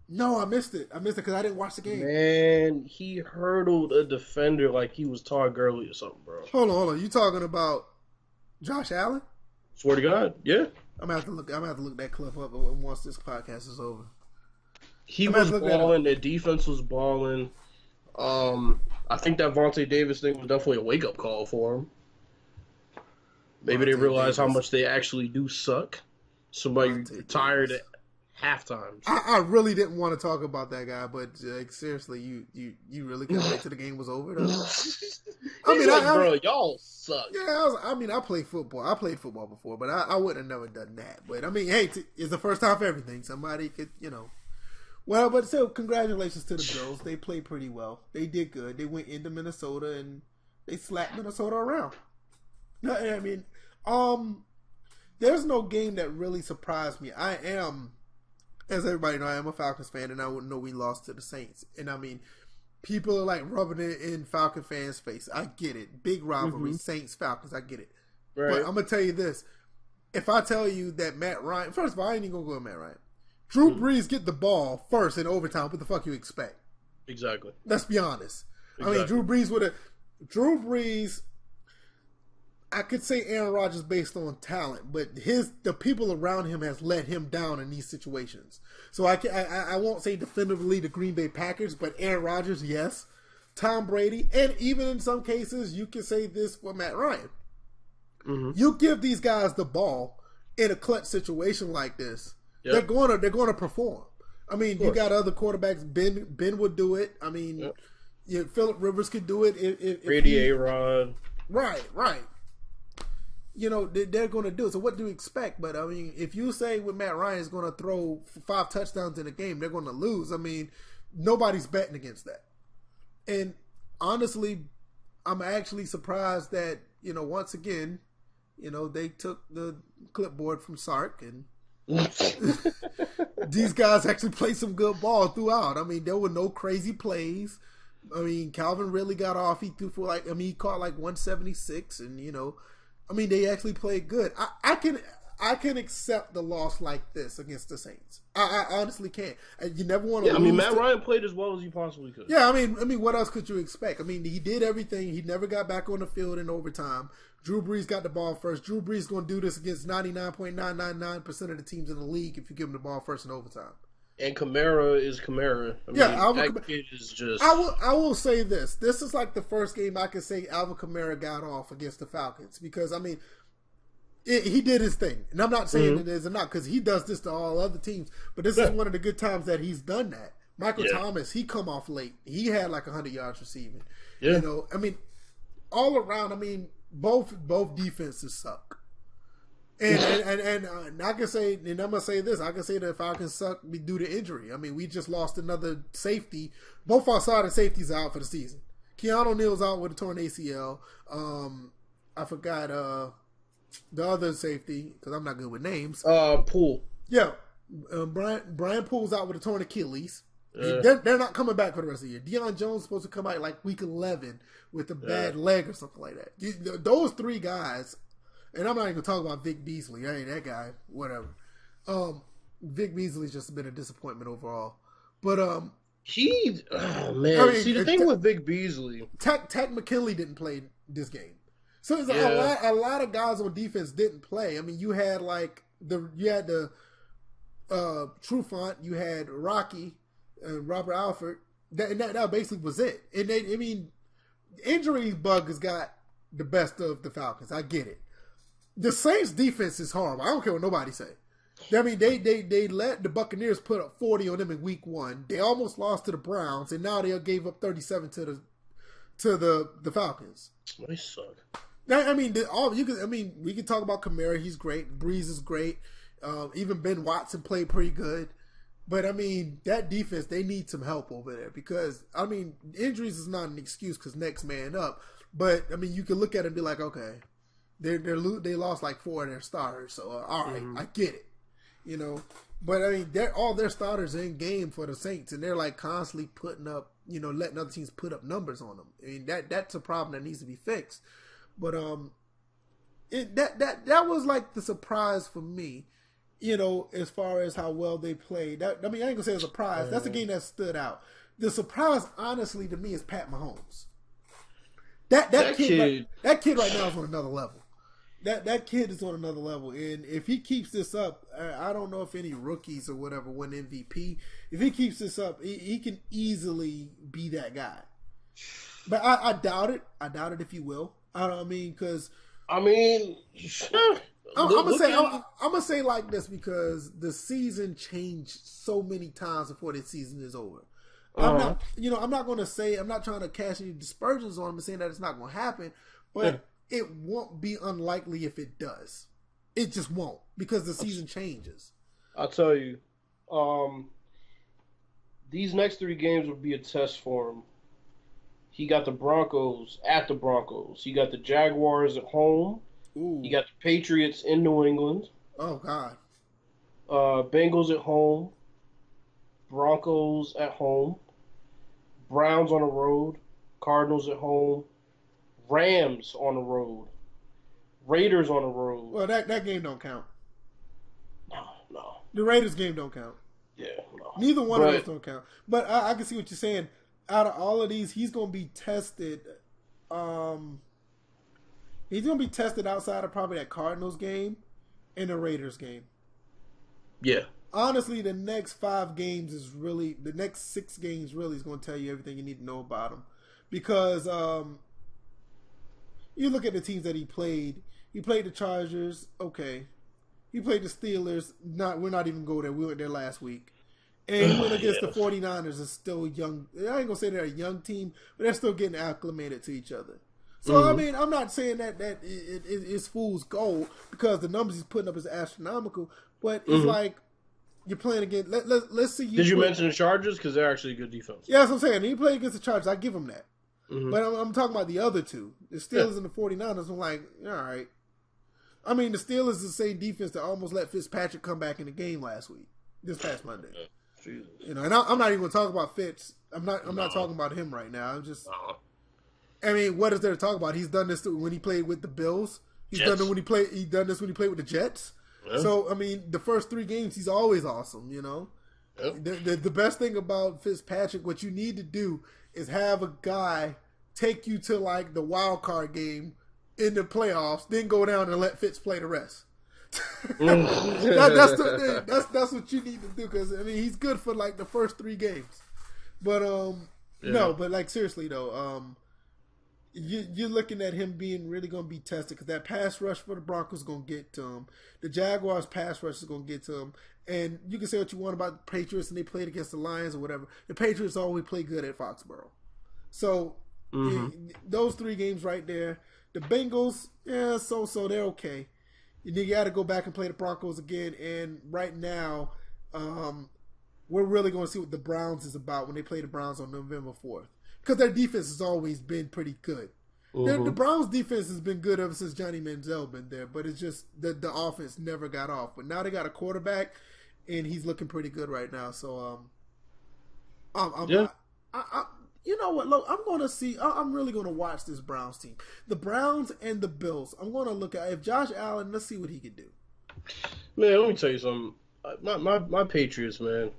No, I missed it. I missed it because I didn't watch the game. Man, he hurdled a defender like he was Todd Gurley or something, bro. Hold on. You talking about Josh Allen? Swear to God, yeah. I'm gonna have to look that clip up once this podcast is over. He was balling. The defense was balling. I think that Vontae Davis thing was definitely a wake up call for him. Maybe they realize how much they actually do suck. Somebody retired at halftime. I really didn't want to talk about that guy, but seriously, you really couldn't wait till the game was over. I mean, bro, y'all suck. Yeah, I played football. I played football before, but I would have never done that. But I mean, hey, it's the first time for everything. Somebody could, Well, but still, congratulations to the Bills. They played pretty well. They did good. They went into Minnesota and they slapped Minnesota around. No, I mean, there's no game that really surprised me. I am, as everybody knows, I am a Falcons fan, and I wouldn't know we lost to the Saints. And I mean, people are like rubbing it in Falcon fans' face. I get it. Big rivalry, Saints, Falcons, I get it. Right. But I'm going to tell you this. If I tell you that Matt Ryan, first of all, I ain't even going to go with Matt Ryan. Drew Brees get the ball first in overtime. What the fuck you expect? Exactly. Let's be honest. Exactly. I mean, Drew Brees, I could say Aaron Rodgers based on talent, but the people around him has let him down in these situations. So I won't say definitively the Green Bay Packers, but Aaron Rodgers, yes. Tom Brady, and even in some cases, you can say this for Matt Ryan. Mm-hmm. You give these guys the ball in a clutch situation like this, yep. they're gonna perform. I mean, you got other quarterbacks. Ben would do it. I mean, Phillip Rivers could do it. If Brady, A-Rod. Right. They're going to do it. So what do you expect? But, I mean, if you say with Matt Ryan is going to throw 5 touchdowns in a game, they're going to lose. I mean, nobody's betting against that. And honestly, I'm actually surprised that, once again, they took the clipboard from Sark and these guys actually played some good ball throughout. I mean, there were no crazy plays. I mean, Calvin really got off. He threw for he caught like 176 and, I mean, they actually played good. I can accept the loss like this against the Saints. I honestly can. You never want to. Yeah, I mean, Matt Ryan played as well as he possibly could. Yeah, I mean, what else could you expect? I mean, he did everything. He never got back on the field in overtime. Drew Brees got the ball first. Drew Brees is going to do this against 99.999% of the teams in the league if you give him the ball first in overtime. And Kamara is Kamara. That kid is just. I will say this. This is like the first game I can say Alvin Kamara got off against the Falcons because, I mean, he did his thing. And I'm not saying it is or not because he does this to all other teams. But this is one of the good times that he's done that. Michael Thomas, he come off late. He had like 100 yards receiving. Yeah. I mean, all around, I mean, both defenses suck. And I can say, and I'm gonna say this, I can say that Falcons suck due to injury. I mean, we just lost another safety. Both our starting safeties are out for the season. Keanu Neal's out with a torn ACL. I forgot the other safety because I'm not good with names. Poole. Yeah, Bryant Poole's out with a torn Achilles. They're not coming back for the rest of the year. Deion Jones is supposed to come out like week 11 with a bad leg or something like that. Those 3 guys. And I'm not even going to talk about Vic Beasley. I ain't that guy. Whatever. Vic Beasley's just been a disappointment overall. But oh man. I mean, see, the thing with Vic Beasley, Tech McKinley didn't play this game, so it's a lot of guys on defense didn't play. I mean, you had the Trufant, you had Rocky, and Robert Alford. That basically was it. And the injury bug has got the best of the Falcons. I get it. The Saints' defense is horrible. I don't care what nobody say. I mean, they let the Buccaneers put up 40 on them in week 1. They almost lost to the Browns, and now they gave up 37 to the Falcons. They suck. I mean, we can talk about Kamara. He's great. Breeze is great. Even Ben Watson played pretty good. But, I mean, that defense, they need some help over there because, I mean, injuries is not an excuse because next man up. But, I mean, you can look at it and be like, okay, they lost like 4 of their starters. So, all right, I get it. But, I mean, all their starters are in game for the Saints, and they're like constantly putting up, letting other teams put up numbers on them. I mean, that's a problem that needs to be fixed. But, that was like the surprise for me. As far as how well they played. I ain't gonna say a surprise. That's a game that stood out. The surprise, honestly, to me, is Pat Mahomes. That kid right now is on another level. That kid is on another level, and if he keeps this up, I don't know if any rookies or whatever win MVP. If he keeps this up, he can easily be that guy. But I doubt it. I doubt it if he will. Because I'm gonna say like this because the season changed so many times before the season is over. I'm not going to say, I'm not trying to cast any dispersions on him and saying that it's not going to happen, but it won't be unlikely if it does. It just won't because the season changes. I'll tell you, these next 3 games will be a test for him. He got the Broncos at the Broncos. He got the Jaguars at home. Ooh. He got the Patriots in New England. Oh, God. Bengals at home. Broncos at home, Browns on the road, Cardinals at home, Rams on the road, Raiders on the road. Well, that game don't count. No. The Raiders game don't count. Yeah, no. Neither one of those don't count. But I can see what you're saying. Out of all of these, he's going to be tested. He's going to be tested outside of probably that Cardinals game and the Raiders game. Yeah. Honestly, the next 5 games is really, the next 6 games really is going to tell you everything you need to know about him. Because you look at the teams that he played. He played the Chargers, okay. He played the Steelers. We're not even going there. We went there last week. And he went against the 49ers, is still young. I ain't going to say they're a young team, but they're still getting acclimated to each other. So, I'm not saying that it's fool's gold because the numbers he's putting up is astronomical, but it's like, you're playing against. Let's see. Did you mention the Chargers? Because they're actually a good defense. Yeah, that's what I'm saying. He played against the Chargers. I give him that. But I'm talking about the other 2. The Steelers and the 49ers. I'm like, all right. The Steelers is the same defense that almost let Fitzpatrick come back in the game this past Monday. Jesus. And I'm not even going to talk about Fitz. I'm not talking about him right now. I'm just. What is there to talk about? He's done this when he played with the Bills. He's done this when he played with the Jets. Yeah. So, the first 3 games, he's always awesome, Yep. The best thing about Fitzpatrick, what you need to do is have a guy take you to, like, the wild card game in the playoffs, then go down and let Fitz play the rest. That's what you need to do because, he's good for, like, the first 3 games. But, no, but, like, seriously, though, you're looking at him being really going to be tested because that pass rush for the Broncos is going to get to him. The Jaguars pass rush is going to get to him. And you can say what you want about the Patriots and they played against the Lions or whatever. The Patriots always play good at Foxborough. So those 3 games right there. The Bengals, so they're okay. And then you got to go back and play the Broncos again. And right now, we're really going to see what the Browns is about when they play the Browns on November 4th. Because their defense has always been pretty good. The Browns' defense has been good ever since Johnny Manziel been there, but it's just the offense never got off. But now they got a quarterback, and he's looking pretty good right now. So, you know what, Lo, I'm going to see. I'm really going to watch this Browns team, the Browns and the Bills. I'm going to look at if Josh Allen. Let's see what he can do. Man, let me tell you something. My Patriots, man.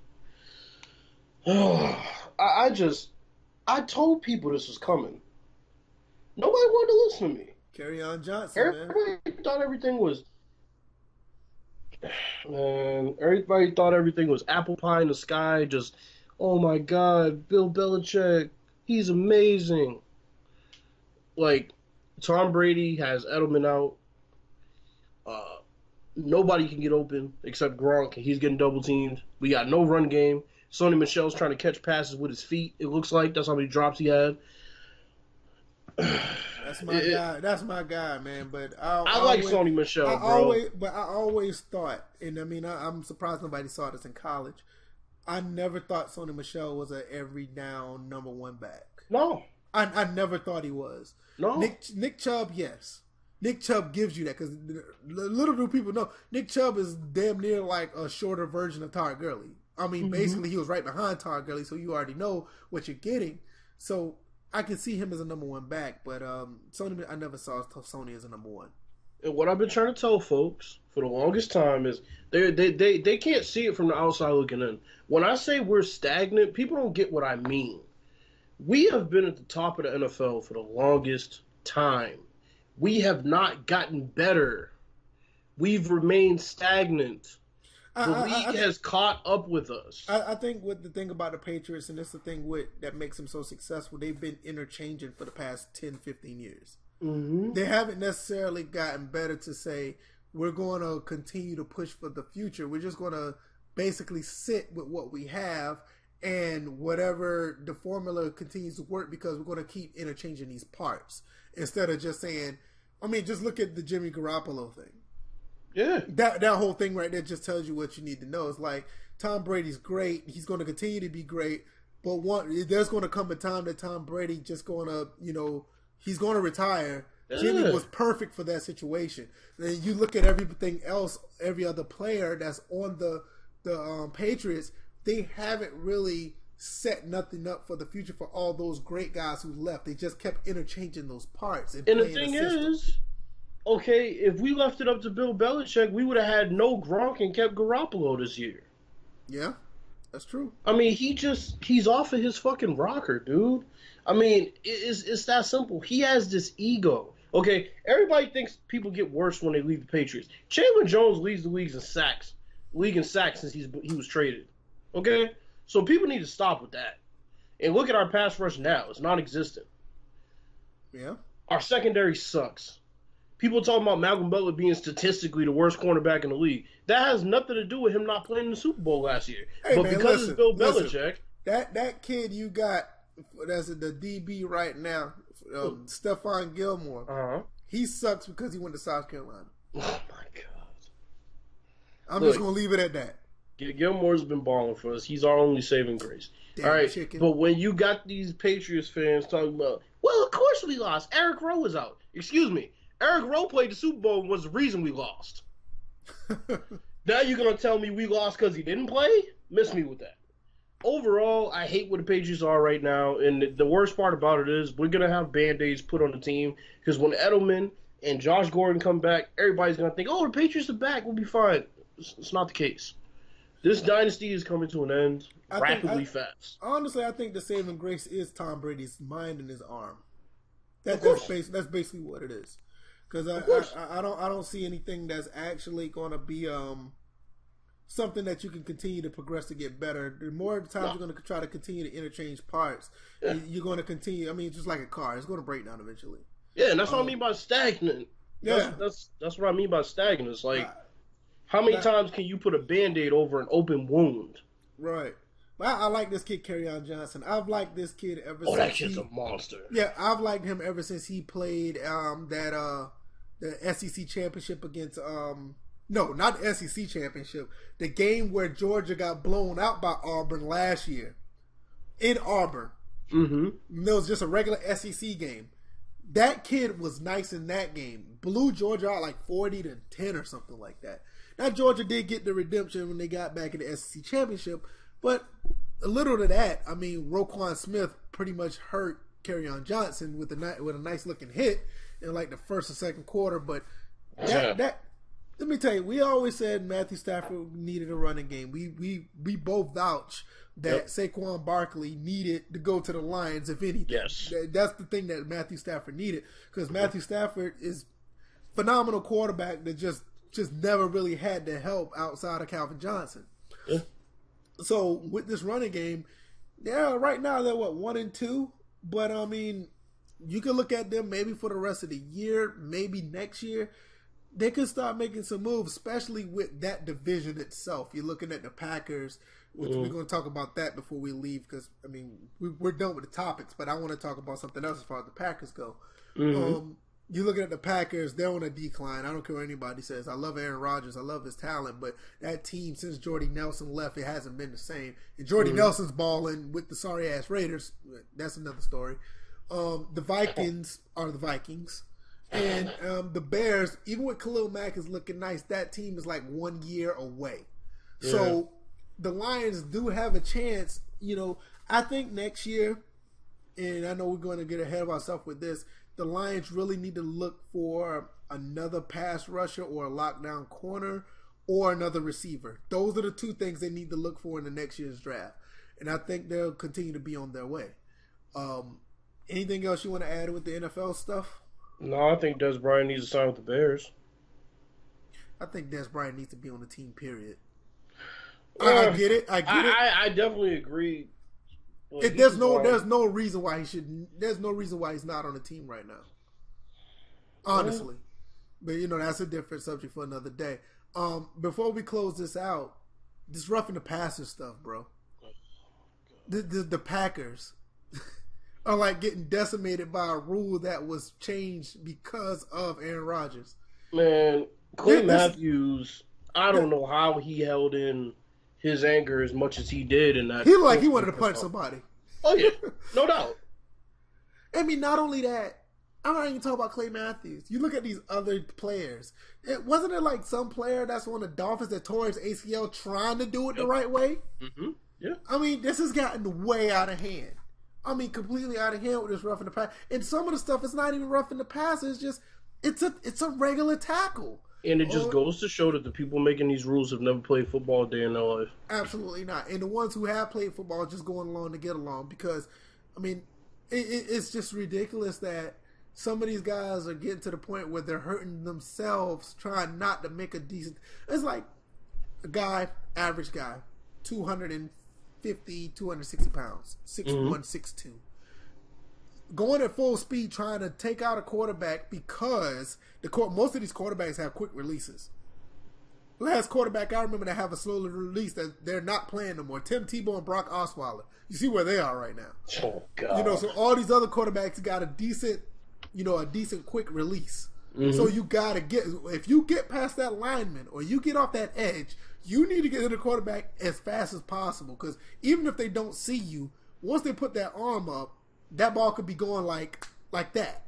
I told people this was coming. Nobody wanted to listen to me. Kerryon Johnson, Everybody thought everything was... Man, everybody thought everything was apple pie in the sky. Just, oh my God, Bill Belichick, he's amazing. Like, Tom Brady has Edelman out. Nobody can get open except Gronk. He's getting double teamed. We got no run game. Sonny Michel's trying to catch passes with his feet. It looks like that's how many drops he had. That's my guy. That's my guy, man. But I like Sonny Michel, bro. I always thought, and I'm surprised nobody saw this in college. I never thought Sonny Michel was a every down number 1 back. No, I never thought he was. No, Nick Chubb, yes. Nick Chubb gives you that because little do people know Nick Chubb is damn near like a shorter version of Todd Gurley. Basically, he was right behind Todd Gurley, so you already know what you're getting. So I can see him as a number 1 back, but Sony, I never saw Sony as a number 1. And what I've been trying to tell folks for the longest time is they can't see it from the outside looking in. When I say we're stagnant, people don't get what I mean. We have been at the top of the NFL for the longest time. We have not gotten better. We've remained stagnant. The league has caught up with us. I think what the thing about the Patriots, and that's the thing that makes them so successful, they've been interchanging for the past 10, 15 years. Mm-hmm. They haven't necessarily gotten better to say, we're going to continue to push for the future. We're just going to basically sit with what we have, and whatever the formula continues to work, because we're going to keep interchanging these parts. Instead of just saying, just look at the Jimmy Garoppolo thing. Yeah. That whole thing right there just tells you what you need to know. It's like, Tom Brady's great. He's going to continue to be great. But there's going to come a time that Tom Brady just going to, he's going to retire. Yeah. Jimmy was perfect for that situation. Then you look at everything else, every other player that's on the Patriots, they haven't really set nothing up for the future for all those great guys who left. They just kept interchanging those parts. And the thing is, okay, if we left it up to Bill Belichick, we would have had no Gronk and kept Garoppolo this year. Yeah, that's true. He's off of his fucking rocker, dude. It's that simple. He has this ego. Okay, everybody thinks people get worse when they leave the Patriots. Chandler Jones leads the league in sacks since he was traded. Okay, so people need to stop with that. And look at our pass rush now; it's non-existent. Yeah, our secondary sucks. People talking about Malcolm Butler being statistically the worst cornerback in the league. That has nothing to do with him not playing in the Super Bowl last year. Hey, but man, because it's Bill Belichick, that kid you got that's the DB right now, Stephon Gilmore. He sucks because he went to South Carolina. Oh my god! I'm just gonna leave it at that. Gilmore's been balling for us. He's our only saving grace. Damn, all right, chicken. But when you got these Patriots fans talking about, well, of course we lost. Eric Rowe was out. Excuse me. Eric Rowe played the Super Bowl and was the reason we lost. Now you're going to tell me we lost because he didn't play? Miss me with that. Overall, I hate where the Patriots are right now, and the worst part about it is we're going to have Band-Aids put on the team, because when Edelman and Josh Gordon come back, everybody's going to think, oh, the Patriots are back, we'll be fine. It's not the case. This dynasty is coming to an end rapidly fast. Honestly, I think the saving grace is Tom Brady's mind and his arm. That's basically what it is. Because I don't see anything that's actually going to be something that you can continue to progress to get better. The more times you're going to try to continue to interchange parts, you're going to continue. Just like a car, it's going to break down eventually. Yeah, and that's what I mean by stagnant. That's what I mean by stagnant. It's like, how many times can you put a Band-Aid over an open wound? Right. I like this kid, Kerryon Johnson. I've liked this kid ever since. Oh, that kid's a monster. Yeah, I've liked him ever since he played the SEC championship against no, not the SEC championship. The game where Georgia got blown out by Auburn last year in Auburn. Mm-hmm. It was just a regular SEC game. That kid was nice in that game. Blew Georgia out like 40-10 or something like that. Now Georgia did get the redemption when they got back in the SEC championship, but a little to that. Roquan Smith pretty much hurt Kerryon Johnson with a nice looking hit in like the first or second quarter. But that let me tell you, we always said Matthew Stafford needed a running game. We both vouch that Saquon Barkley needed to go to the Lions, if anything. Yes. That's the thing that Matthew Stafford needed, because Matthew Stafford is phenomenal quarterback that just never really had the help outside of Calvin Johnson. Yeah. So with this running game, right now they're 1-2, but you can look at them maybe for the rest of the year, maybe next year. They could start making some moves, especially with that division itself. You're looking at the Packers, which we're going to talk about that before we leave, because we're done with the topics, but I want to talk about something else as far as the Packers go. Mm-hmm. You're looking at the Packers, they're on a decline. I don't care what anybody says. I love Aaron Rodgers. I love his talent. But that team, since Jordy Nelson left, it hasn't been the same. And Jordy Nelson's balling with the sorry-ass Raiders. That's another story. The Vikings are the Vikings. And the Bears, even with Khalil Mack is looking nice, that team is like 1 year away. Yeah. So the Lions do have a chance. I think next year and I know we're going to get ahead of ourselves with this, the Lions really need to look for another pass rusher or a lockdown corner or another receiver. Those are the two things they need to look for in the next year's draft. And I think they'll continue to be on their way. Anything else you want to add with the NFL stuff? No, I think Des Bryant needs to sign with the Bears. I think Des Bryant needs to be on the team, period. I get it. I definitely agree. There's no reason why he should. There's no reason why he's not on the team right now. Honestly, but that's a different subject for another day. Before we close this out, this roughing the passer stuff, bro. The Packers are like getting decimated by a rule that was changed because of Aaron Rodgers. Man, Clay Matthews, I don't know how he held in his anger as much as he did in that. He looked like he wanted to punch somebody. Oh yeah, no doubt. I mean, not only that, I'm not even talking about Clay Matthews. You look at these other players. Wasn't it like some player that's on the Dolphins that tore his ACL trying to do it the right way? Mm-hmm. Yeah. I mean, this has gotten way out of hand. I mean, completely out of hand with this roughing the pass. And some of the stuff is not even roughing the pass. It's just, it's a regular tackle. And it just goes to show that the people making these rules have never played football a day in their life. Absolutely not. And the ones who have played football are just going along to get along because, I mean, it's just ridiculous that some of these guys are getting to the point where they're hurting themselves trying not to make a decent... It's like a guy, average guy, 250, 260 pounds, 6'1", 6'2". Going at full speed trying to take out a quarterback because most of these quarterbacks have quick releases. Last quarterback I remember that have a slow release that they're not playing no more. Tim Tebow and Brock Osweiler. You see where they are right now. Oh God! So all these other quarterbacks got a decent quick release. Mm-hmm. So you gotta if you get past that lineman or you get off that edge, you need to get to the quarterback as fast as possible because even if they don't see you, once they put that arm up, that ball could be going like that.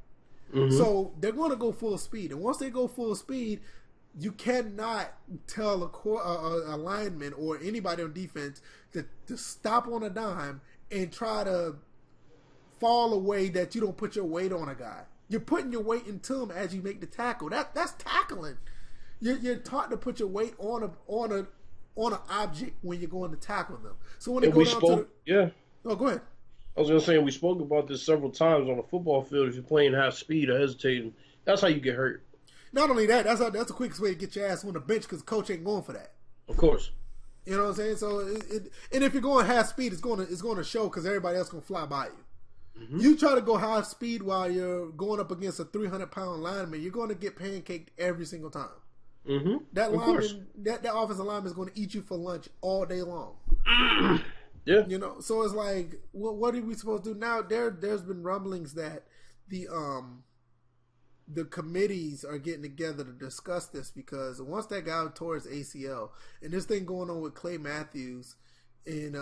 Mm-hmm. So they're going to go full speed. And once they go full speed, you cannot tell a lineman or anybody on defense to stop on a dime and try to fall away that you don't put your weight on a guy. You're putting your weight into him as you make the tackle. That's tackling. You're taught to put your weight on an object when you're going to tackle them. So when they go down oh, go ahead. I was going to say, we spoke about this several times on the football field. If you're playing half speed or hesitating, that's how you get hurt. Not only that, that's the quickest way to get your ass on the bench because coach ain't going for that. Of course. You know what I'm saying? So, and if you're going half speed, it's going to show because everybody else going to fly by you. Mm-hmm. You try to go high speed while you're going up against a 300-pound lineman, you're going to get pancaked every single time. Mm-hmm. That lineman, that offensive lineman is going to eat you for lunch all day long. Yeah. So it's like, what are we supposed to do now? There's been rumblings that the committees are getting together to discuss this because once that guy tore his ACL and this thing going on with Clay Matthews, and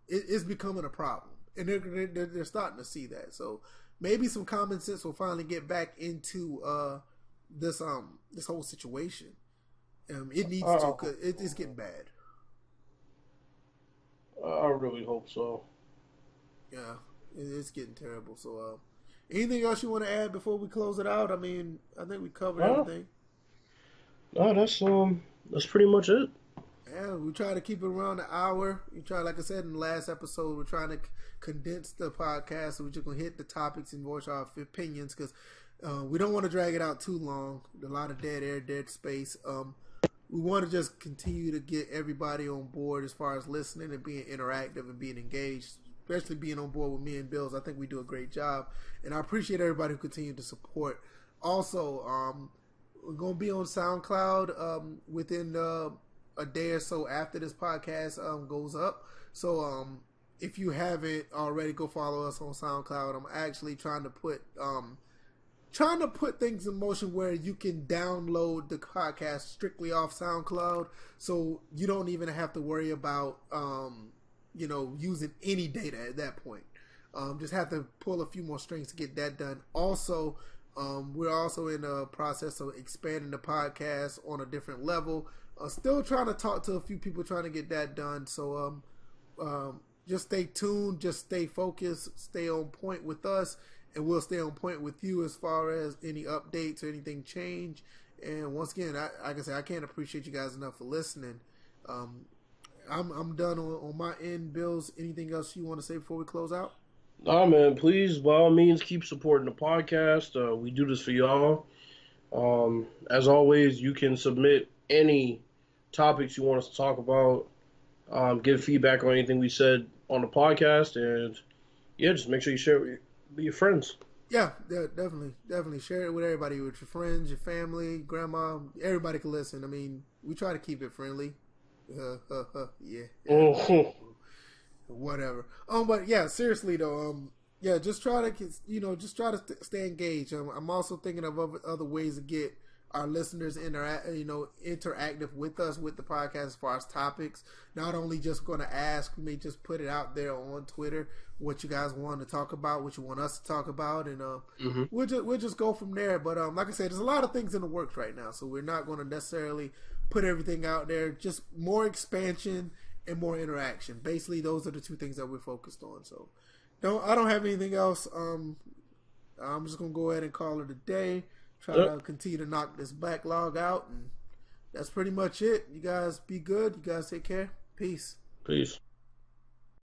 it's becoming a problem, and they're starting to see that. So maybe some common sense will finally get back into this whole situation. It needs to, because it's getting bad. I really hope so. Yeah, it's getting terrible. So, anything else you want to add before we close it out? I mean, I think we covered everything. No, that's pretty much it. Yeah, we try to keep it around an hour. We try, like I said in the last episode, we're trying to condense the podcast, so we're just gonna hit the topics and voice our opinions because we don't want to drag it out too long. A lot of dead air, dead space. We want to just continue to get everybody on board as far as listening and being interactive and being engaged, especially being on board with me and Bills. I think we do a great job, and I appreciate everybody who continued to support. Also, we're going to be on SoundCloud within a day or so after this podcast goes up. So if you haven't already, go follow us on SoundCloud. I'm actually trying to put things in motion where you can download the podcast strictly off SoundCloud, so you don't even have to worry about using any data at that point. Just have to pull a few more strings to get that done. Also, we're also in the process of expanding the podcast on a different level. Still trying to talk to a few people trying to get that done. So just stay tuned, just stay focused, stay on point with us, and we'll stay on point with you as far as any updates or anything change. And once again, like I said, I can't appreciate you guys enough for listening. I'm done on my end. Bills, anything else you want to say before we close out? Nah, man, please, by all means, keep supporting the podcast. We do this for y'all. As always, you can submit any topics you want us to talk about, give feedback on anything we said on the podcast, and yeah, just make sure you share it with your friends. Yeah, definitely share it with everybody, with your friends, your family, grandma. Everybody can listen. I mean, we try to keep it friendly. Yeah. Whatever. But yeah, seriously though, yeah, just try to stay engaged. I'm also thinking of other ways to get our listeners interactive with us with the podcast as far as topics. Not only just going to ask, we may just put it out there on Twitter what you guys want to talk about, what you want us to talk about, and we'll just go from there. But like I said, there's a lot of things in the works right now, so we're not going to necessarily put everything out there. Just more expansion and more interaction. Basically, those are the two things that we're focused on. So, I don't have anything else. I'm just gonna go ahead and call it a day. Try to continue to knock this backlog out, and that's pretty much it. You guys be good. You guys take care. Peace. Peace.